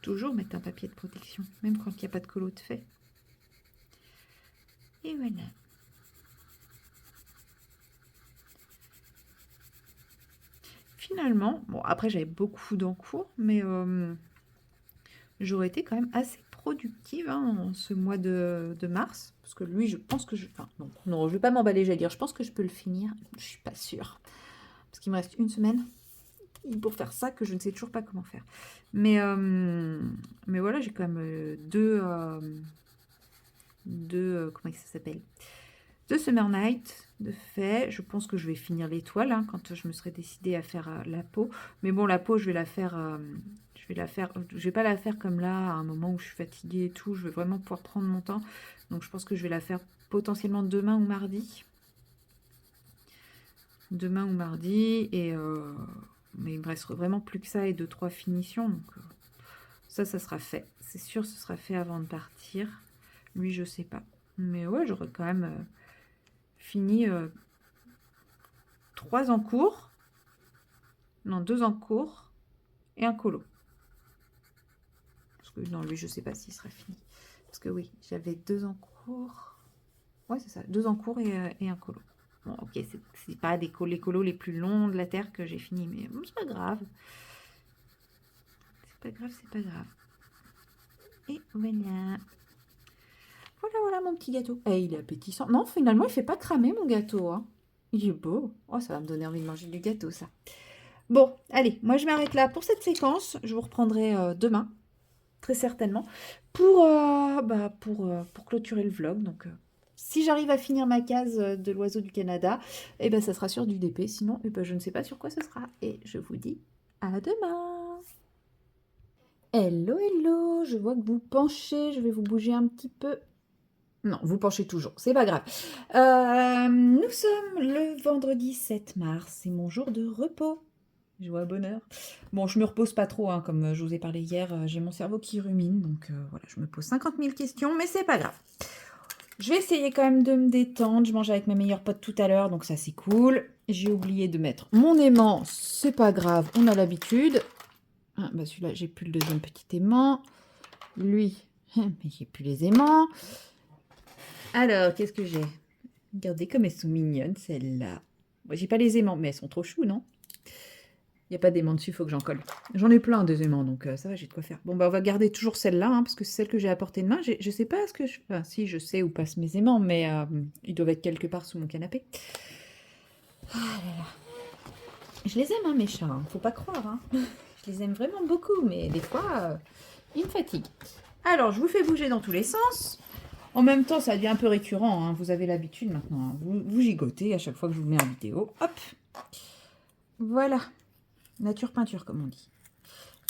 Toujours mettre un papier de protection, même quand il n'y a pas de colo de fait. Et voilà. Finalement, bon, après j'avais beaucoup d'encours, mais j'aurais été quand même assez productive en ce mois de mars. Parce que lui, je pense que je... Enfin, non, je vais pas m'emballer, j'allais dire. Je pense que je peux le finir. Je suis pas sûre. Parce qu'il me reste une semaine pour faire ça que je ne sais toujours pas comment faire. Mais voilà, j'ai quand même deux comment ça s'appelle, 2 Summer Night de fait. Je pense que je vais finir l'étoile quand je me serai décidée à faire la peau. Mais bon, la peau, je vais pas la faire comme là, à un moment où je suis fatiguée et tout. Je vais vraiment pouvoir prendre mon temps. Donc je pense que je vais la faire potentiellement demain ou mardi. Demain ou mardi. Et mais il me reste vraiment plus que ça et 2-3 finitions. Donc ça sera fait. C'est sûr, ce sera fait avant de partir. Lui, je sais pas. Mais ouais, j'aurais quand même fini 3 en cours. Non, 2 en cours et un colo. Parce que non, lui, je sais pas s'il sera fini. Parce que oui, j'avais 2 en cours. Ouais, c'est ça, 2 en cours et un colo. Bon, ok, c'est pas les colos les plus longs de la Terre que j'ai fini, mais bon, c'est pas grave. C'est pas grave. Et voilà. Voilà mon petit gâteau. Eh, il est appétissant. Non, finalement, il fait pas cramer mon gâteau, hein. Il est beau. Oh, ça va me donner envie de manger du gâteau, ça. Bon, allez, moi je m'arrête là pour cette séquence. Je vous reprendrai demain, très certainement, pour clôturer le vlog. Donc, si j'arrive à finir ma case de l'oiseau du Canada, eh ben, ça sera sur du DP. Sinon, eh ben, je ne sais pas sur quoi ce sera. Et je vous dis à demain. Hello, hello. Je vois que vous penchez. Je vais vous bouger un petit peu. Non, vous penchez toujours, c'est pas grave. Nous sommes le vendredi 7 mars, c'est mon jour de repos. Joie, bonheur. Bon, je me repose pas trop, comme je vous ai parlé hier, j'ai mon cerveau qui rumine, donc voilà, je me pose 50 000 questions, mais c'est pas grave. Je vais essayer quand même de me détendre, je mange avec ma meilleure pote tout à l'heure, donc ça c'est cool. J'ai oublié de mettre mon aimant, c'est pas grave, on a l'habitude. Ah, bah celui-là, j'ai plus le deuxième petit aimant. Lui, mais j'ai plus les aimants. Alors, qu'est-ce que j'ai? Regardez comme elles sont mignonnes, celles-là. Bon, j'ai pas les aimants, mais elles sont trop chou, non? Il n'y a pas d'aimants dessus, il faut que j'en colle. J'en ai plein des aimants, donc ça va, j'ai de quoi faire. Bon, bah on va garder toujours celle-là, parce que c'est celle que j'ai à portée de main. Je sais pas ce que je... Enfin, si, je sais où passent mes aimants, mais ils doivent être quelque part sous mon canapé. Ah là là. Je les aime, hein, mes chats, hein. Faut pas croire. Hein. Je les aime vraiment beaucoup, mais des fois, ils me fatiguent. Alors, je vous fais bouger dans tous les sens. En même temps, ça devient un peu récurrent. Hein. Vous avez l'habitude maintenant. Hein. Vous gigotez à chaque fois que je vous mets en vidéo. Hop. Voilà. Nature peinture, comme on dit.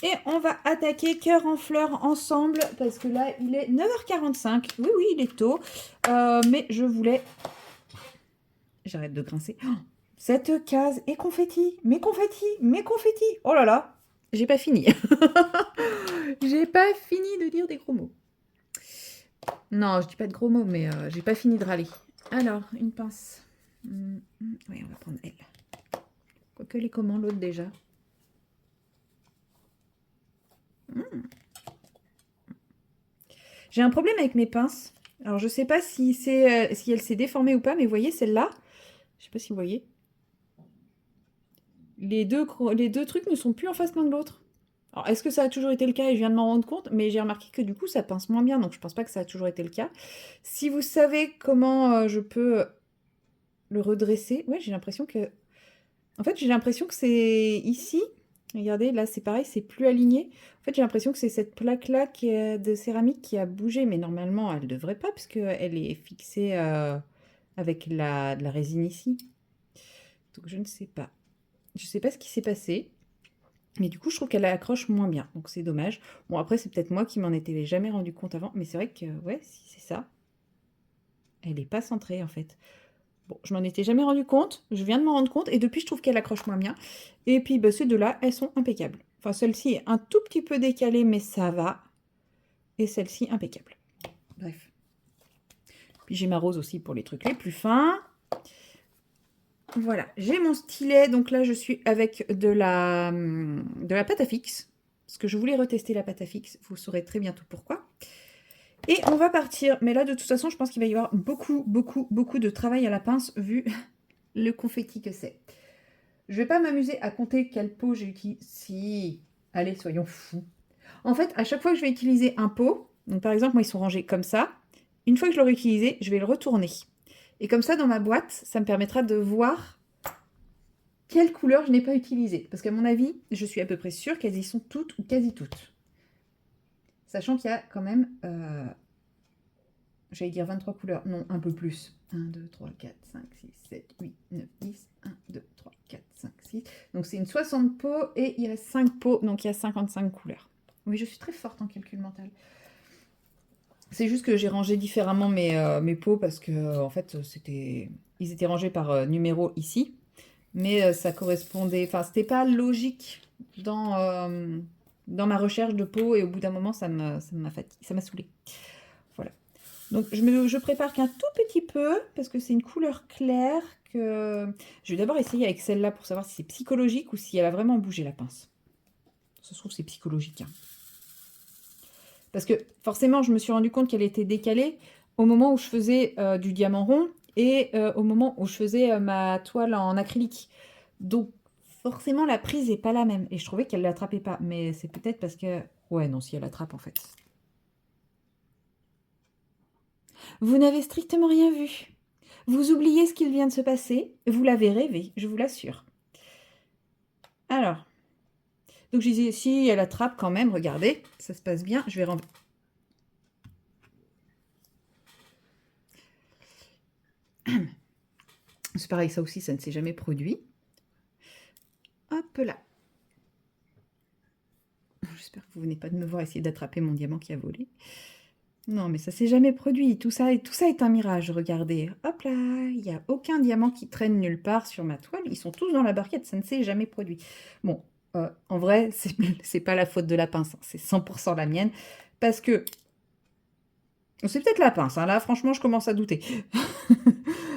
Et on va attaquer cœur en fleurs ensemble. Parce que là, il est 9h45. Oui, oui, il est tôt. Mais je voulais... J'arrête de grincer. Oh, cette case est confetti. Mes confettis. Mes confettis. Oh là là. J'ai pas fini. J'ai pas fini de dire des gros mots. Non, je dis pas de gros mots, mais j'ai pas fini de râler. Alors, une pince. Oui, on va prendre elle. Quoique les comment l'autre déjà. J'ai un problème avec mes pinces. Alors, je sais pas si c'est si elle s'est déformée ou pas, mais vous voyez celle-là. Je sais pas si vous voyez. Les deux trucs ne sont plus en face l'un de l'autre. Alors, est-ce que ça a toujours été le cas et je viens de m'en rendre compte, mais j'ai remarqué que du coup, ça pince moins bien, donc je pense pas que ça a toujours été le cas. Si vous savez comment je peux le redresser, ouais, j'ai l'impression que... En fait, j'ai l'impression que c'est ici. Regardez, là, c'est pareil, c'est plus aligné. En fait, j'ai l'impression que c'est cette plaque-là de céramique qui a bougé, mais normalement, elle ne devrait pas, parce qu'elle est fixée avec de la résine ici. Donc, je ne sais pas. Je ne sais pas ce qui s'est passé. Mais du coup, je trouve qu'elle accroche moins bien. Donc, c'est dommage. Bon, après, c'est peut-être moi qui m'en étais jamais rendu compte avant. Mais c'est vrai que, ouais, si c'est ça. Elle n'est pas centrée, en fait. Bon, je m'en étais jamais rendu compte, je viens de m'en rendre compte, et depuis je trouve qu'elle accroche moins bien. Et puis bah, ces deux-là, elles sont impeccables. Enfin, celle-ci est un tout petit peu décalée, mais ça va. Et celle-ci, impeccable. Bref. Puis j'ai ma rose aussi pour les trucs les plus fins. Voilà, j'ai mon stylet, donc là je suis avec de la pâte à fixe. Parce que je voulais retester la pâte à fixe, vous saurez très bientôt pourquoi. Et on va partir, mais là de toute façon je pense qu'il va y avoir beaucoup de travail à la pince vu le confetti que c'est. Je vais pas m'amuser à compter quel pot j'ai utilisé. Si, allez, soyons fous. En fait, à chaque fois que je vais utiliser un pot, donc par exemple, moi, ils sont rangés comme ça. Une fois que je l'aurai utilisé, je vais le retourner. Et comme ça, dans ma boîte, ça me permettra de voir quelle couleur je n'ai pas utilisée. Parce qu'à mon avis, je suis à peu près sûre qu'elles y sont toutes ou quasi toutes. Sachant qu'il y a quand même, j'allais dire 23 couleurs. Non, un peu plus. 1, 2, 3, 4, 5, 6, 7, 8, 9, 10. 1, 2, 3, 4, 5, 6. Donc c'est une 60 pots et il reste 5 pots. Donc il y a 55 couleurs. Oui, je suis très forte en calcul mental. C'est juste que j'ai rangé différemment mes pots parce que en fait ils étaient rangés par numéro ici. Mais ça correspondait... Enfin, c'était pas logique dans ma recherche de pots et au bout d'un moment, ça m'a saoulée. Voilà. Donc, je prépare qu'un tout petit peu, parce que c'est une couleur claire que... Je vais d'abord essayer avec celle-là pour savoir si c'est psychologique ou si elle a vraiment bougé la pince. Ça se trouve, c'est psychologique. Hein. Parce que forcément, je me suis rendu compte qu'elle était décalée au moment où je faisais du diamant rond et au moment où je faisais ma toile en acrylique. Donc, forcément, la prise n'est pas la même. Et je trouvais qu'elle ne l'attrapait pas. Mais c'est peut-être parce que... Ouais, non, si elle attrape, en fait. Vous n'avez strictement rien vu. Vous oubliez ce qu'il vient de se passer. Vous l'avez rêvé, je vous l'assure. Alors. Donc, je disais, si elle attrape quand même, regardez, ça se passe bien. Je vais renvoyer. C'est pareil, ça aussi, ça ne s'est jamais produit. Hop là. J'espère que vous venez pas de me voir essayer d'attraper mon diamant qui a volé. Non, mais ça s'est jamais produit. Tout ça est un mirage, regardez. Hop là, il n'y a aucun diamant qui traîne nulle part sur ma toile. Ils sont tous dans la barquette, ça ne s'est jamais produit. Bon, en vrai, c'est pas la faute de la pince, hein, c'est 100% la mienne. Parce que... C'est peut-être la pince, hein, là, franchement, je commence à douter.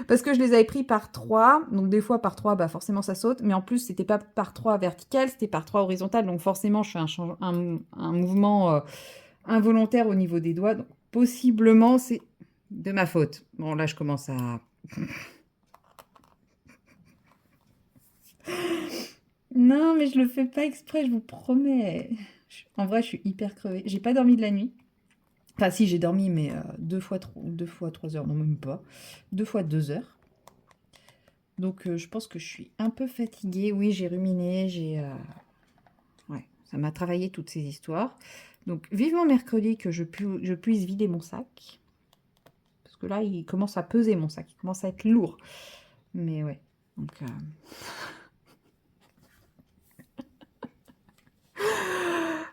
Parce que je les avais pris par 3, donc des fois par 3, bah forcément ça saute, mais en plus c'était pas par 3 vertical, c'était par 3 horizontal, donc forcément je fais un mouvement involontaire au niveau des doigts, donc possiblement c'est de ma faute. Bon là je commence à... Non mais je le fais pas exprès, je vous promets. En vrai je suis hyper crevée, j'ai pas dormi de la nuit. Enfin si j'ai dormi mais 2 fois 3 heures, non même pas, 2 fois 2 heures. Donc, je pense que je suis un peu fatiguée. Oui, j'ai ruminé, ouais, ça m'a travaillé toutes ces histoires. Donc, vivement mercredi que je puisse vider mon sac. Parce que là, il commence à peser mon sac. Il commence à être lourd. Mais ouais. Donc,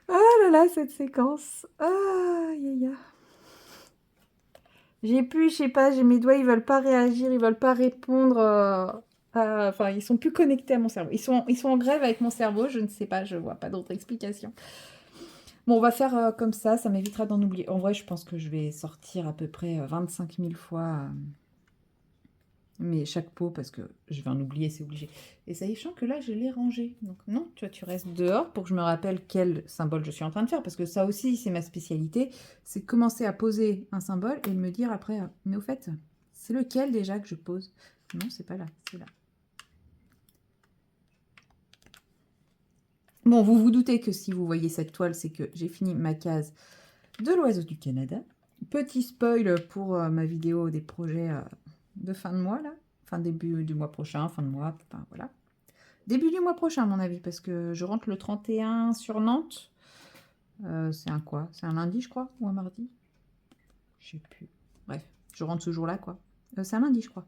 ah là là, cette séquence. Ah, aïe, aïe, aïe. J'ai plus, je sais pas, j'ai mes doigts, ils veulent pas réagir, ils veulent pas répondre. Enfin, ils sont plus connectés à mon cerveau. Ils sont en grève avec mon cerveau, je ne sais pas, je vois pas d'autre explication. Bon, on va faire comme ça m'évitera d'en oublier. En vrai, je pense que je vais sortir à peu près 25 000 fois mais chaque pot parce que je vais en oublier, c'est obligé. Et ça y est, je sens que là, je l'ai rangé. Donc non, tu vois, tu restes dehors pour que je me rappelle quel symbole je suis en train de faire. Parce que ça aussi, c'est ma spécialité. C'est de commencer à poser un symbole et de me dire après, mais au fait, c'est lequel déjà que je pose? Non, c'est pas là, c'est là. Bon, vous vous doutez que si vous voyez cette toile, c'est que j'ai fini ma case de l'oiseau du Canada. Petit spoil pour ma vidéo des projets de fin de mois, là. Fin début du mois prochain, fin de mois, enfin voilà. Début du mois prochain, à mon avis, parce que je rentre le 31 sur Nantes. C'est un quoi? C'est un lundi, je crois, ou un mardi? Je sais plus. Bref, je rentre ce jour-là, quoi. C'est un lundi, je crois.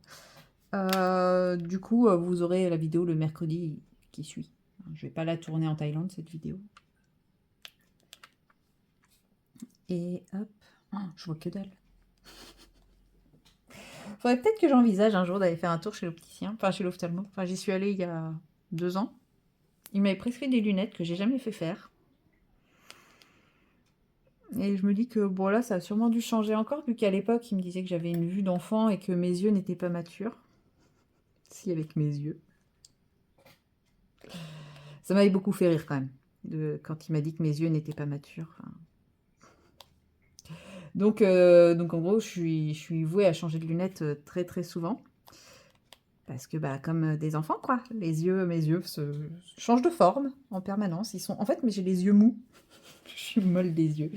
Du coup, vous aurez la vidéo le mercredi qui suit. Je vais pas la tourner en Thaïlande, cette vidéo. Et hop. Oh, je vois que dalle. Faudrait peut-être que j'envisage un jour d'aller faire un tour chez l'opticien, enfin chez l'ophtalmo. Enfin, j'y suis allée il y a 2 ans. Il m'avait prescrit des lunettes que j'ai jamais fait faire. Et je me dis que bon là, ça a sûrement dû changer encore, vu qu'à l'époque, il me disait que j'avais une vue d'enfant et que mes yeux n'étaient pas matures. Si, avec mes yeux. Ça m'avait beaucoup fait rire quand même, quand il m'a dit que mes yeux n'étaient pas matures. Enfin. Donc en gros, je suis vouée à changer de lunettes très très souvent. Parce que bah comme des enfants quoi, mes yeux se changent de forme en permanence. Ils sont en fait, mais j'ai les yeux mous. Je suis molle des yeux.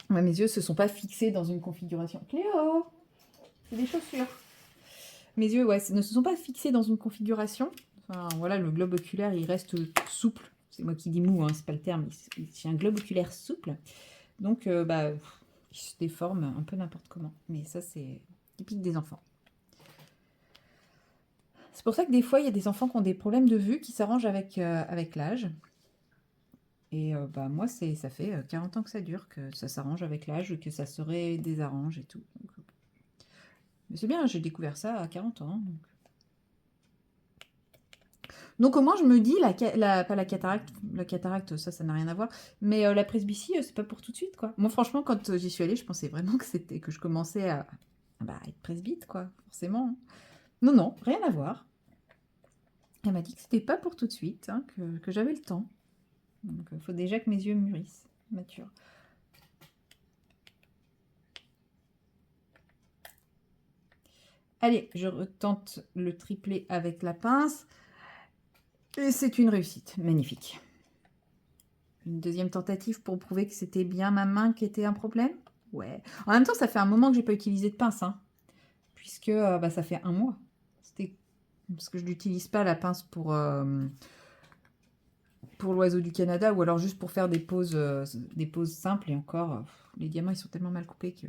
Ouais, mes yeux se sont pas fixés dans une configuration. Cléo, c'est des chaussures. Mes yeux, ouais, ne se sont pas fixés dans une configuration. Enfin, voilà, le globe oculaire, il reste souple. C'est moi qui dis mou, hein, c'est pas le terme. J'ai un globe oculaire souple. Donc, bah, il se déforme un peu n'importe comment. Mais ça, c'est typique des enfants. C'est pour ça que des fois, il y a des enfants qui ont des problèmes de vue qui s'arrangent avec l'âge. Et bah, moi, ça fait 40 ans que ça dure, que ça s'arrange avec l'âge, que ça se désarrange et tout. Donc, mais c'est bien, j'ai découvert ça à 40 ans. Donc comment je me dis, pas la cataracte, ça n'a rien à voir, mais la presbytie, c'est pas pour tout de suite, quoi. Moi, franchement, quand j'y suis allée, je pensais vraiment que je commençais à bah, être presbyte, quoi, forcément. Hein. Non, non, rien à voir. Elle m'a dit que c'était pas pour tout de suite, hein, que j'avais le temps. Donc, il faut déjà que mes yeux mûrissent, maturent. Allez, je retente le triplé avec la pince. Et c'est une réussite, magnifique. Une deuxième tentative pour prouver que c'était bien ma main qui était un problème. Ouais. En même temps, ça fait un moment que j'ai pas utilisé de pince, hein, puisque bah, ça fait 1 mois. C'était parce que je n'utilise pas la pince pour l'oiseau du Canada, ou alors juste pour faire des poses simples. Et encore, les diamants, ils sont tellement mal coupés que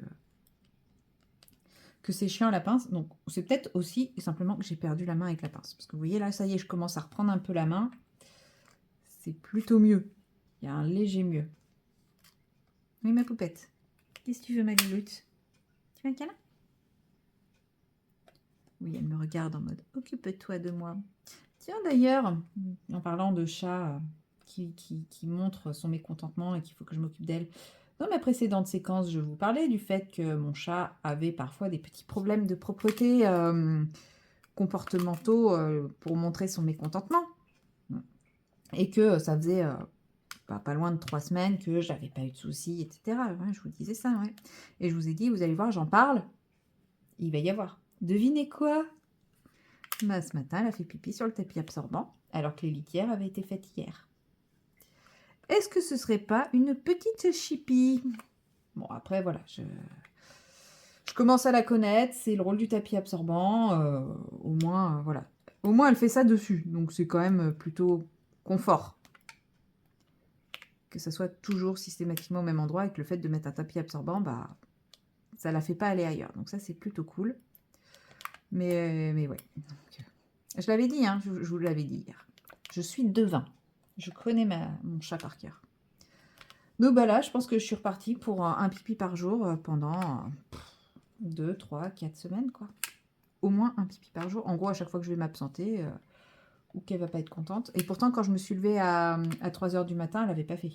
c'est chiant la pince. Donc, c'est peut-être aussi simplement que j'ai perdu la main avec la pince. Parce que vous voyez, là, ça y est, je commence à reprendre un peu la main. C'est plutôt mieux. Il y a un léger mieux. Oui, ma poupette. Qu'est-ce que tu veux, ma louloute? Tu veux un câlin? Oui, elle me regarde en mode « Occupe-toi de moi ». Tiens, d'ailleurs, en parlant de chat qui montre son mécontentement et qu'il faut que je m'occupe d'elle, dans ma précédente séquence, je vous parlais du fait que mon chat avait parfois des petits problèmes de propreté comportementaux pour montrer son mécontentement. Et que ça faisait pas loin de 3 semaines que j'avais pas eu de soucis, etc. Ouais, je vous disais ça, ouais. Et je vous ai dit, vous allez voir, j'en parle, il va y avoir. Devinez quoi? Bah, ce matin, elle a fait pipi sur le tapis absorbant, alors que les litières avaient été faites hier. Est-ce que ce serait pas une petite chipie? Bon, après, voilà, je Je commence à la connaître, c'est le rôle du tapis absorbant. Au moins, voilà. Au moins, elle fait ça dessus. Donc, c'est quand même plutôt confort. Que ça soit toujours systématiquement au même endroit et que le fait de mettre un tapis absorbant, bah, ça la fait pas aller ailleurs. Donc, ça, c'est plutôt cool. Mais ouais. Donc, je l'avais dit, hein, je vous l'avais dit hier. Je suis devin. Je connais mon chat par cœur. Donc, bah là, je pense que je suis repartie pour un pipi par jour pendant 2, 3, 4 semaines, quoi. Au moins un pipi par jour. En gros, à chaque fois que je vais m'absenter ou qu'elle va pas être contente. Et pourtant, quand je me suis levée à 3 h du matin, elle n'avait pas fait.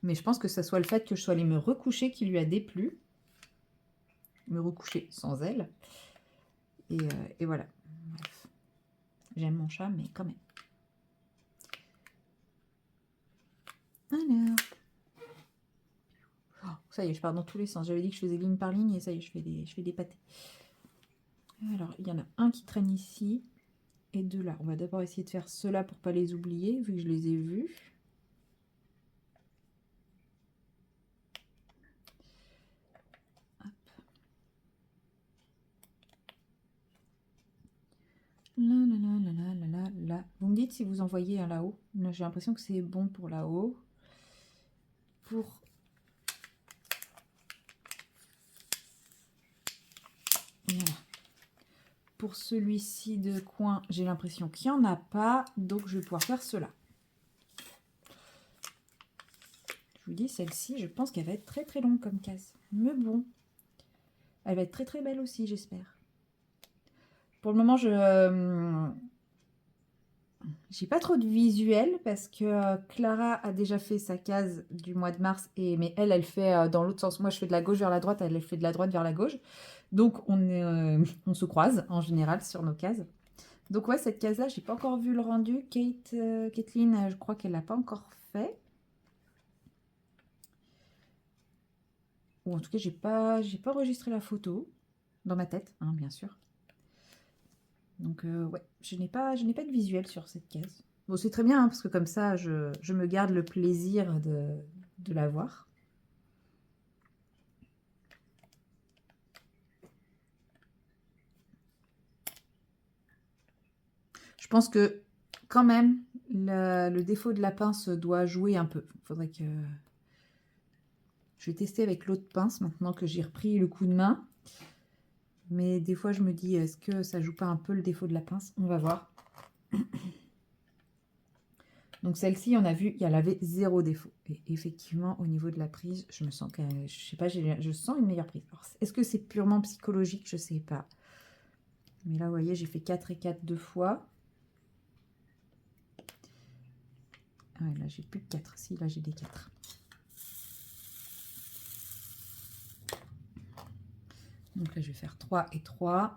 Mais je pense que ça soit le fait que je sois allée me recoucher qui lui a déplu. Me recoucher sans elle. Et voilà. Bref. J'aime mon chat, mais quand même. Alors. Oh, ça y est, je pars dans tous les sens. J'avais dit que je faisais ligne par ligne et ça y est, je fais des pâtés. Alors, il y en a un qui traîne ici et deux là. On va d'abord essayer de faire ceux-là pour pas les oublier, vu que je les ai vus. Hop. Là. Vous me dites si vous en voyez un là-haut. J'ai l'impression que c'est bon pour là-haut. Pour... Voilà. Pour celui-ci de coin, j'ai l'impression qu'il n'y en a pas. Donc, je vais pouvoir faire cela. Je vous dis, celle-ci, je pense qu'elle va être très très longue comme case. Mais bon. Elle va être très très belle aussi, j'espère. Pour le moment, j'ai pas trop de visuel parce que Clara a déjà fait sa case du mois de mars, mais elle fait dans l'autre sens. Moi, je fais de la gauche vers la droite, elle fait de la droite vers la gauche. Donc, on se croise en général sur nos cases. Donc, ouais, cette case-là, j'ai pas encore vu le rendu. Kathleen, je crois qu'elle l'a pas encore fait. Ou en tout cas, j'ai pas enregistré la photo dans ma tête, hein, bien sûr. Donc, ouais, je n'ai pas de visuel sur cette case. Bon, c'est très bien, hein, parce que comme ça, je me garde le plaisir de la voir. Je pense que, quand même, le défaut de la pince doit jouer un peu. Il faudrait que... Je vais tester avec l'autre pince, maintenant que j'ai repris le coup de main. Mais des fois, je me dis, est-ce que ça joue pas un peu le défaut de la pince? On va voir. Donc celle-ci, on a vu, elle avait 0 défaut. Et effectivement, au niveau de la prise, je me sens que, je sais pas, je sens une meilleure prise. Est-ce que c'est purement psychologique? Je sais pas. Mais là, vous voyez, j'ai fait 4 et 4 deux fois. Ah ouais, là, j'ai plus de 4. Si, là, j'ai des 4. Donc là, je vais faire 3 et 3.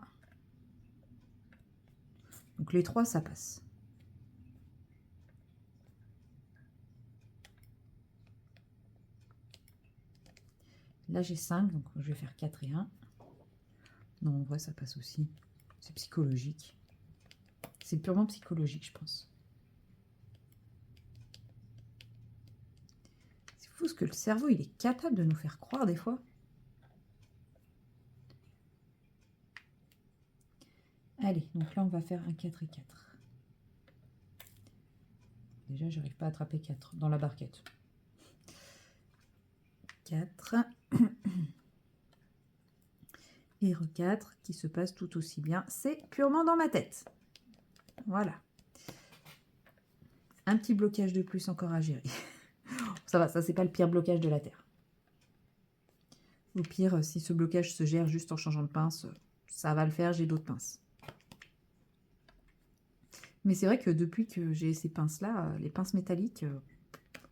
Donc les 3, ça passe. Là, j'ai 5, donc je vais faire 4 et 1. Non, en vrai, ça passe aussi. C'est psychologique. C'est purement psychologique, je pense. C'est fou ce que le cerveau, il est capable de nous faire croire des fois. Allez, donc là, on va faire un 4 et 4. Déjà, j'arrive pas à attraper 4 dans la barquette. 4. Et re-4 qui se passe tout aussi bien. C'est purement dans ma tête. Voilà. Un petit blocage de plus encore à gérer. Ça va, ça c'est pas le pire blocage de la Terre. Au pire, si ce blocage se gère juste en changeant de pince, ça va le faire, j'ai d'autres pinces. Mais c'est vrai que depuis que j'ai ces pinces-là, les pinces métalliques,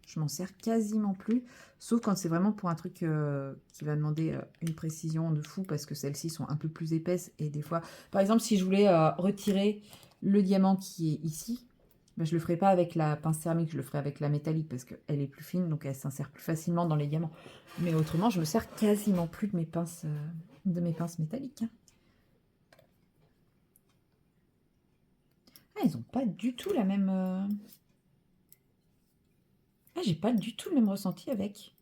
je m'en sers quasiment plus. Sauf quand c'est vraiment pour un truc qui va demander une précision de fou, parce que celles-ci sont un peu plus épaisses. Et des fois, par exemple, si je voulais retirer le diamant qui est ici, ben, je ne le ferai pas avec la pince céramique, je le ferai avec la métallique, parce qu'elle est plus fine, donc elle s'insère plus facilement dans les diamants. Mais autrement, je me sers quasiment plus de mes pinces métalliques. Hein. Ah, ils n'ont pas du tout la même... Ah, j'ai pas du tout le même ressenti avec.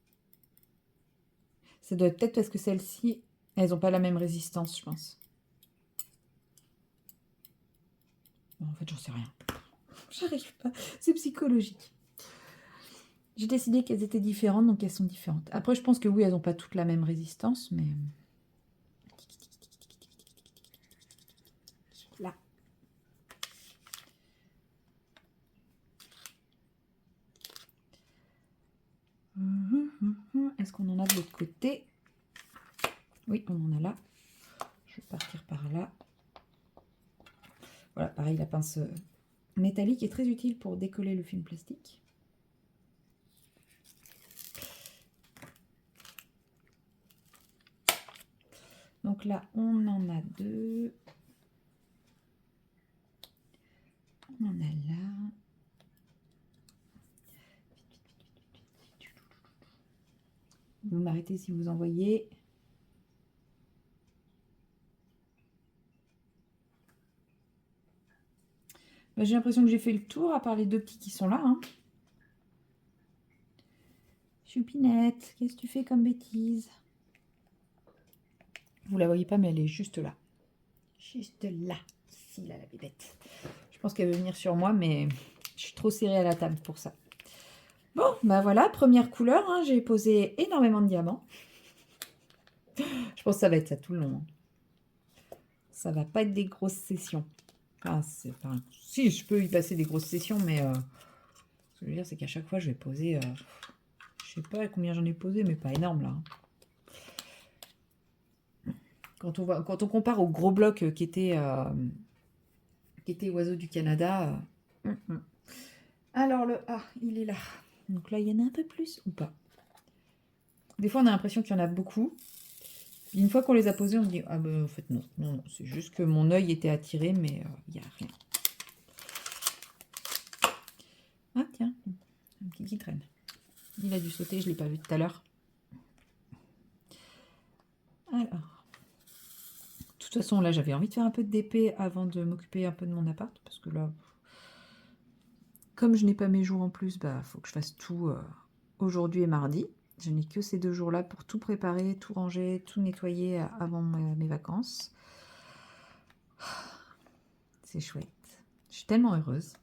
Ça doit être peut-être parce que celle-ci Elles n'ont pas la même résistance, je pense. Bon, en fait, j'en sais rien. J'arrive pas. C'est psychologique. J'ai décidé qu'elles étaient différentes, donc elles sont différentes. Après, je pense que oui, elles n'ont pas toutes la même résistance, mais... Là. Est-ce qu'on en a de l'autre côté? Oui, on en a là. Je vais partir par là. Voilà, pareil, la pince métallique est très utile pour décoller le film plastique. Donc là, on en a deux. On en a là. Vous m'arrêtez si vous en voyez. Bah, j'ai l'impression que j'ai fait le tour, à part les deux petits qui sont là. Hein. Choupinette, qu'est-ce que tu fais comme bêtise? Vous la voyez pas, mais elle est juste là. Juste là. Ici, là, la bébête. Je pense qu'elle veut venir sur moi, mais je suis trop serrée à la table pour ça. Bon, bah voilà, première couleur. Hein, j'ai posé énormément de diamants. Je pense que ça va être ça tout le long. Hein. Ça va pas être des grosses sessions. Enfin, si, je peux y passer des grosses sessions, mais ce que je veux dire, c'est qu'à chaque fois, je vais poser... je sais pas combien j'en ai posé, mais pas énorme, là. Quand on compare au gros bloc qui était Oiseau du Canada... Alors, le A, il est là. Donc là, il y en a un peu plus ou pas? Des fois, on a l'impression qu'il y en a beaucoup. Une fois qu'on les a posés, on se dit, ah ben, en fait, non. Non, c'est juste que mon œil était attiré, mais il n'y a rien. Ah, tiens, un petit qui traîne. Il a dû sauter, je ne l'ai pas vu tout à l'heure. Alors, de toute façon, là, j'avais envie de faire un peu de DP avant de m'occuper un peu de mon appart, parce que là, comme je n'ai pas mes jours en plus, bah, faut que je fasse tout aujourd'hui et mardi. Je n'ai que ces 2 jours-là pour tout préparer, tout ranger, tout nettoyer avant mes vacances. C'est chouette. Je suis tellement heureuse.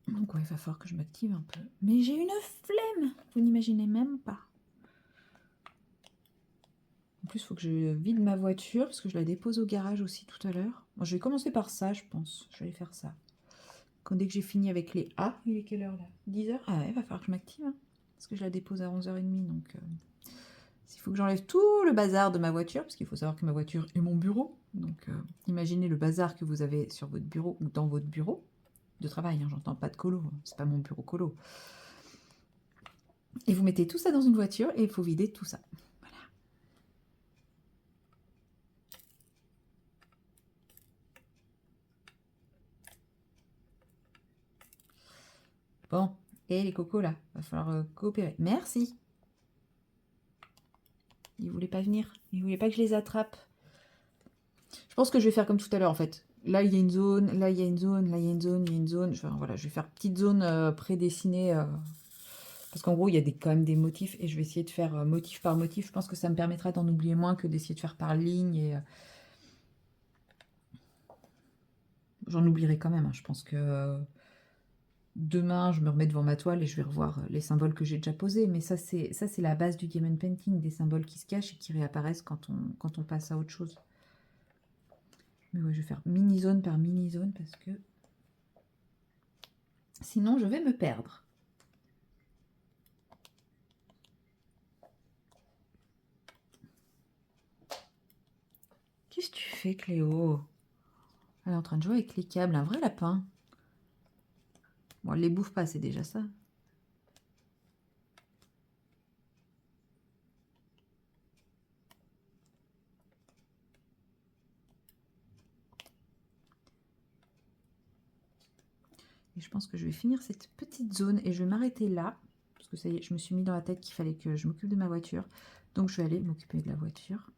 Donc ouais, il va falloir que je m'active un peu. Mais j'ai une flemme. Vous n'imaginez même pas. En plus, il faut que je vide ma voiture parce que je la dépose au garage aussi tout à l'heure. Bon, je vais commencer par ça, je pense. Je vais aller faire ça. Dès que j'ai fini avec les A, il est quelle heure là? 10h? Ah ouais, il va falloir que je m'active. Hein, parce que je la dépose à 11h30. Donc, il faut que j'enlève tout le bazar de ma voiture. Parce qu'il faut savoir que ma voiture est mon bureau. Donc, imaginez le bazar que vous avez sur votre bureau ou dans votre bureau. De travail, hein, j'entends pas de colo. C'est pas mon bureau colo. Et vous mettez tout ça dans une voiture et il faut vider tout ça. Voilà. Bon, et les cocos là, va falloir coopérer. Merci. Ils voulaient pas venir. Ils voulaient pas que je les attrape. Je pense que je vais faire comme tout à l'heure en fait. Là il y a une zone, là il y a une zone, là il y a une zone, il y a une zone. Enfin, voilà, je vais faire petite zone prédessinée. Parce qu'en gros, il y a quand même des motifs et je vais essayer de faire motif par motif. Je pense que ça me permettra d'en oublier moins que d'essayer de faire par ligne. Et j'en oublierai quand même. Hein. Je pense que demain, je me remets devant ma toile et je vais revoir les symboles que j'ai déjà posés. Mais ça, c'est la base du diamond painting, des symboles qui se cachent et qui réapparaissent quand on passe à autre chose. Mais ouais, je vais faire mini-zone par mini-zone parce que sinon, je vais me perdre. Qu'est-ce que tu fais, Cléo? Elle est en train de jouer avec les câbles, un vrai lapin. Bon, elle les bouffe pas, c'est déjà ça. Et je pense que je vais finir cette petite zone et je vais m'arrêter là. Parce que ça y est, je me suis mis dans la tête qu'il fallait que je m'occupe de ma voiture. Donc je vais aller m'occuper de la voiture.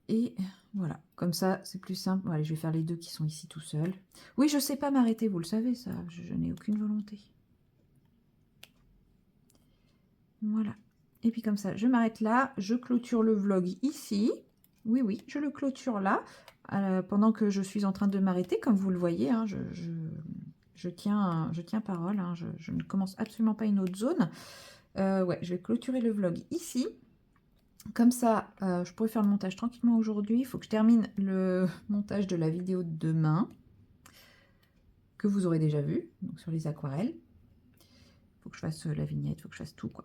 Et voilà, comme ça c'est plus simple. Bon, allez, je vais faire les deux qui sont ici tout seuls. Oui, je sais pas m'arrêter, vous le savez ça, je n'ai aucune volonté. Voilà. Et puis comme ça, je m'arrête là, je clôture le vlog ici. Oui, oui, je le clôture là, pendant que je suis en train de m'arrêter, comme vous le voyez, hein, je tiens parole, hein, je ne commence absolument pas une autre zone. Ouais, je vais clôturer le vlog ici. Comme ça, je pourrais faire le montage tranquillement aujourd'hui. Il faut que je termine le montage de la vidéo de demain, que vous aurez déjà vu, donc sur les aquarelles. Il faut que je fasse la vignette, il faut que je fasse tout, quoi.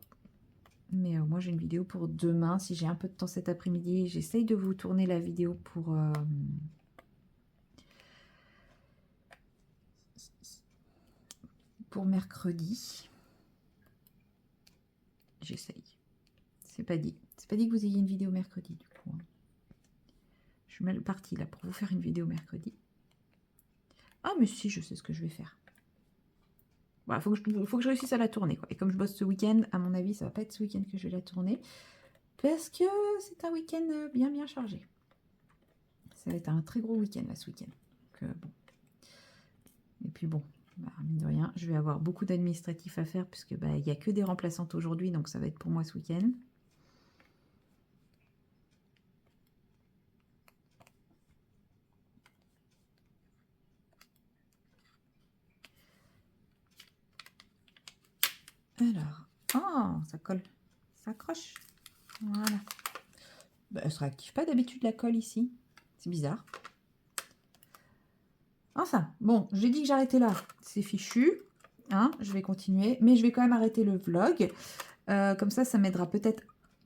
Mais moi, j'ai une vidéo pour demain. Si j'ai un peu de temps cet après-midi, j'essaye de vous tourner la vidéo pour mercredi. J'essaye. C'est pas dit. C'est pas dit que vous ayez une vidéo mercredi, du coup. Hein. Je suis mal partie, là, pour vous faire une vidéo mercredi. Ah, mais si, je sais ce que je vais faire. Voilà, faut que je réussisse à la tourner, quoi. Et comme je bosse ce week-end, à mon avis, ça va pas être ce week-end que je vais la tourner. Parce que c'est un week-end bien chargé. Ça va être un très gros week-end, là, ce week-end. Donc, bon. Et puis bon, bah, mine de rien, je vais avoir beaucoup d'administratifs à faire puisque bah, il n'y a que des remplaçantes aujourd'hui, donc ça va être pour moi ce week-end. Alors, oh, ça colle, ça accroche. Voilà. Bah, elle ne se réactive pas d'habitude la colle ici. C'est bizarre. Enfin, bon, j'ai dit que j'arrêtais là. C'est fichu. Hein, je vais continuer, mais je vais quand même arrêter le vlog. Comme ça m'aidera peut-être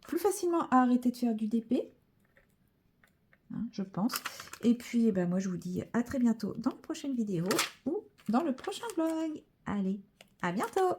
plus facilement à arrêter de faire du DP. Hein, je pense. Et puis, ben, moi, je vous dis à très bientôt dans la prochaine vidéo ou dans le prochain vlog. Allez, à bientôt!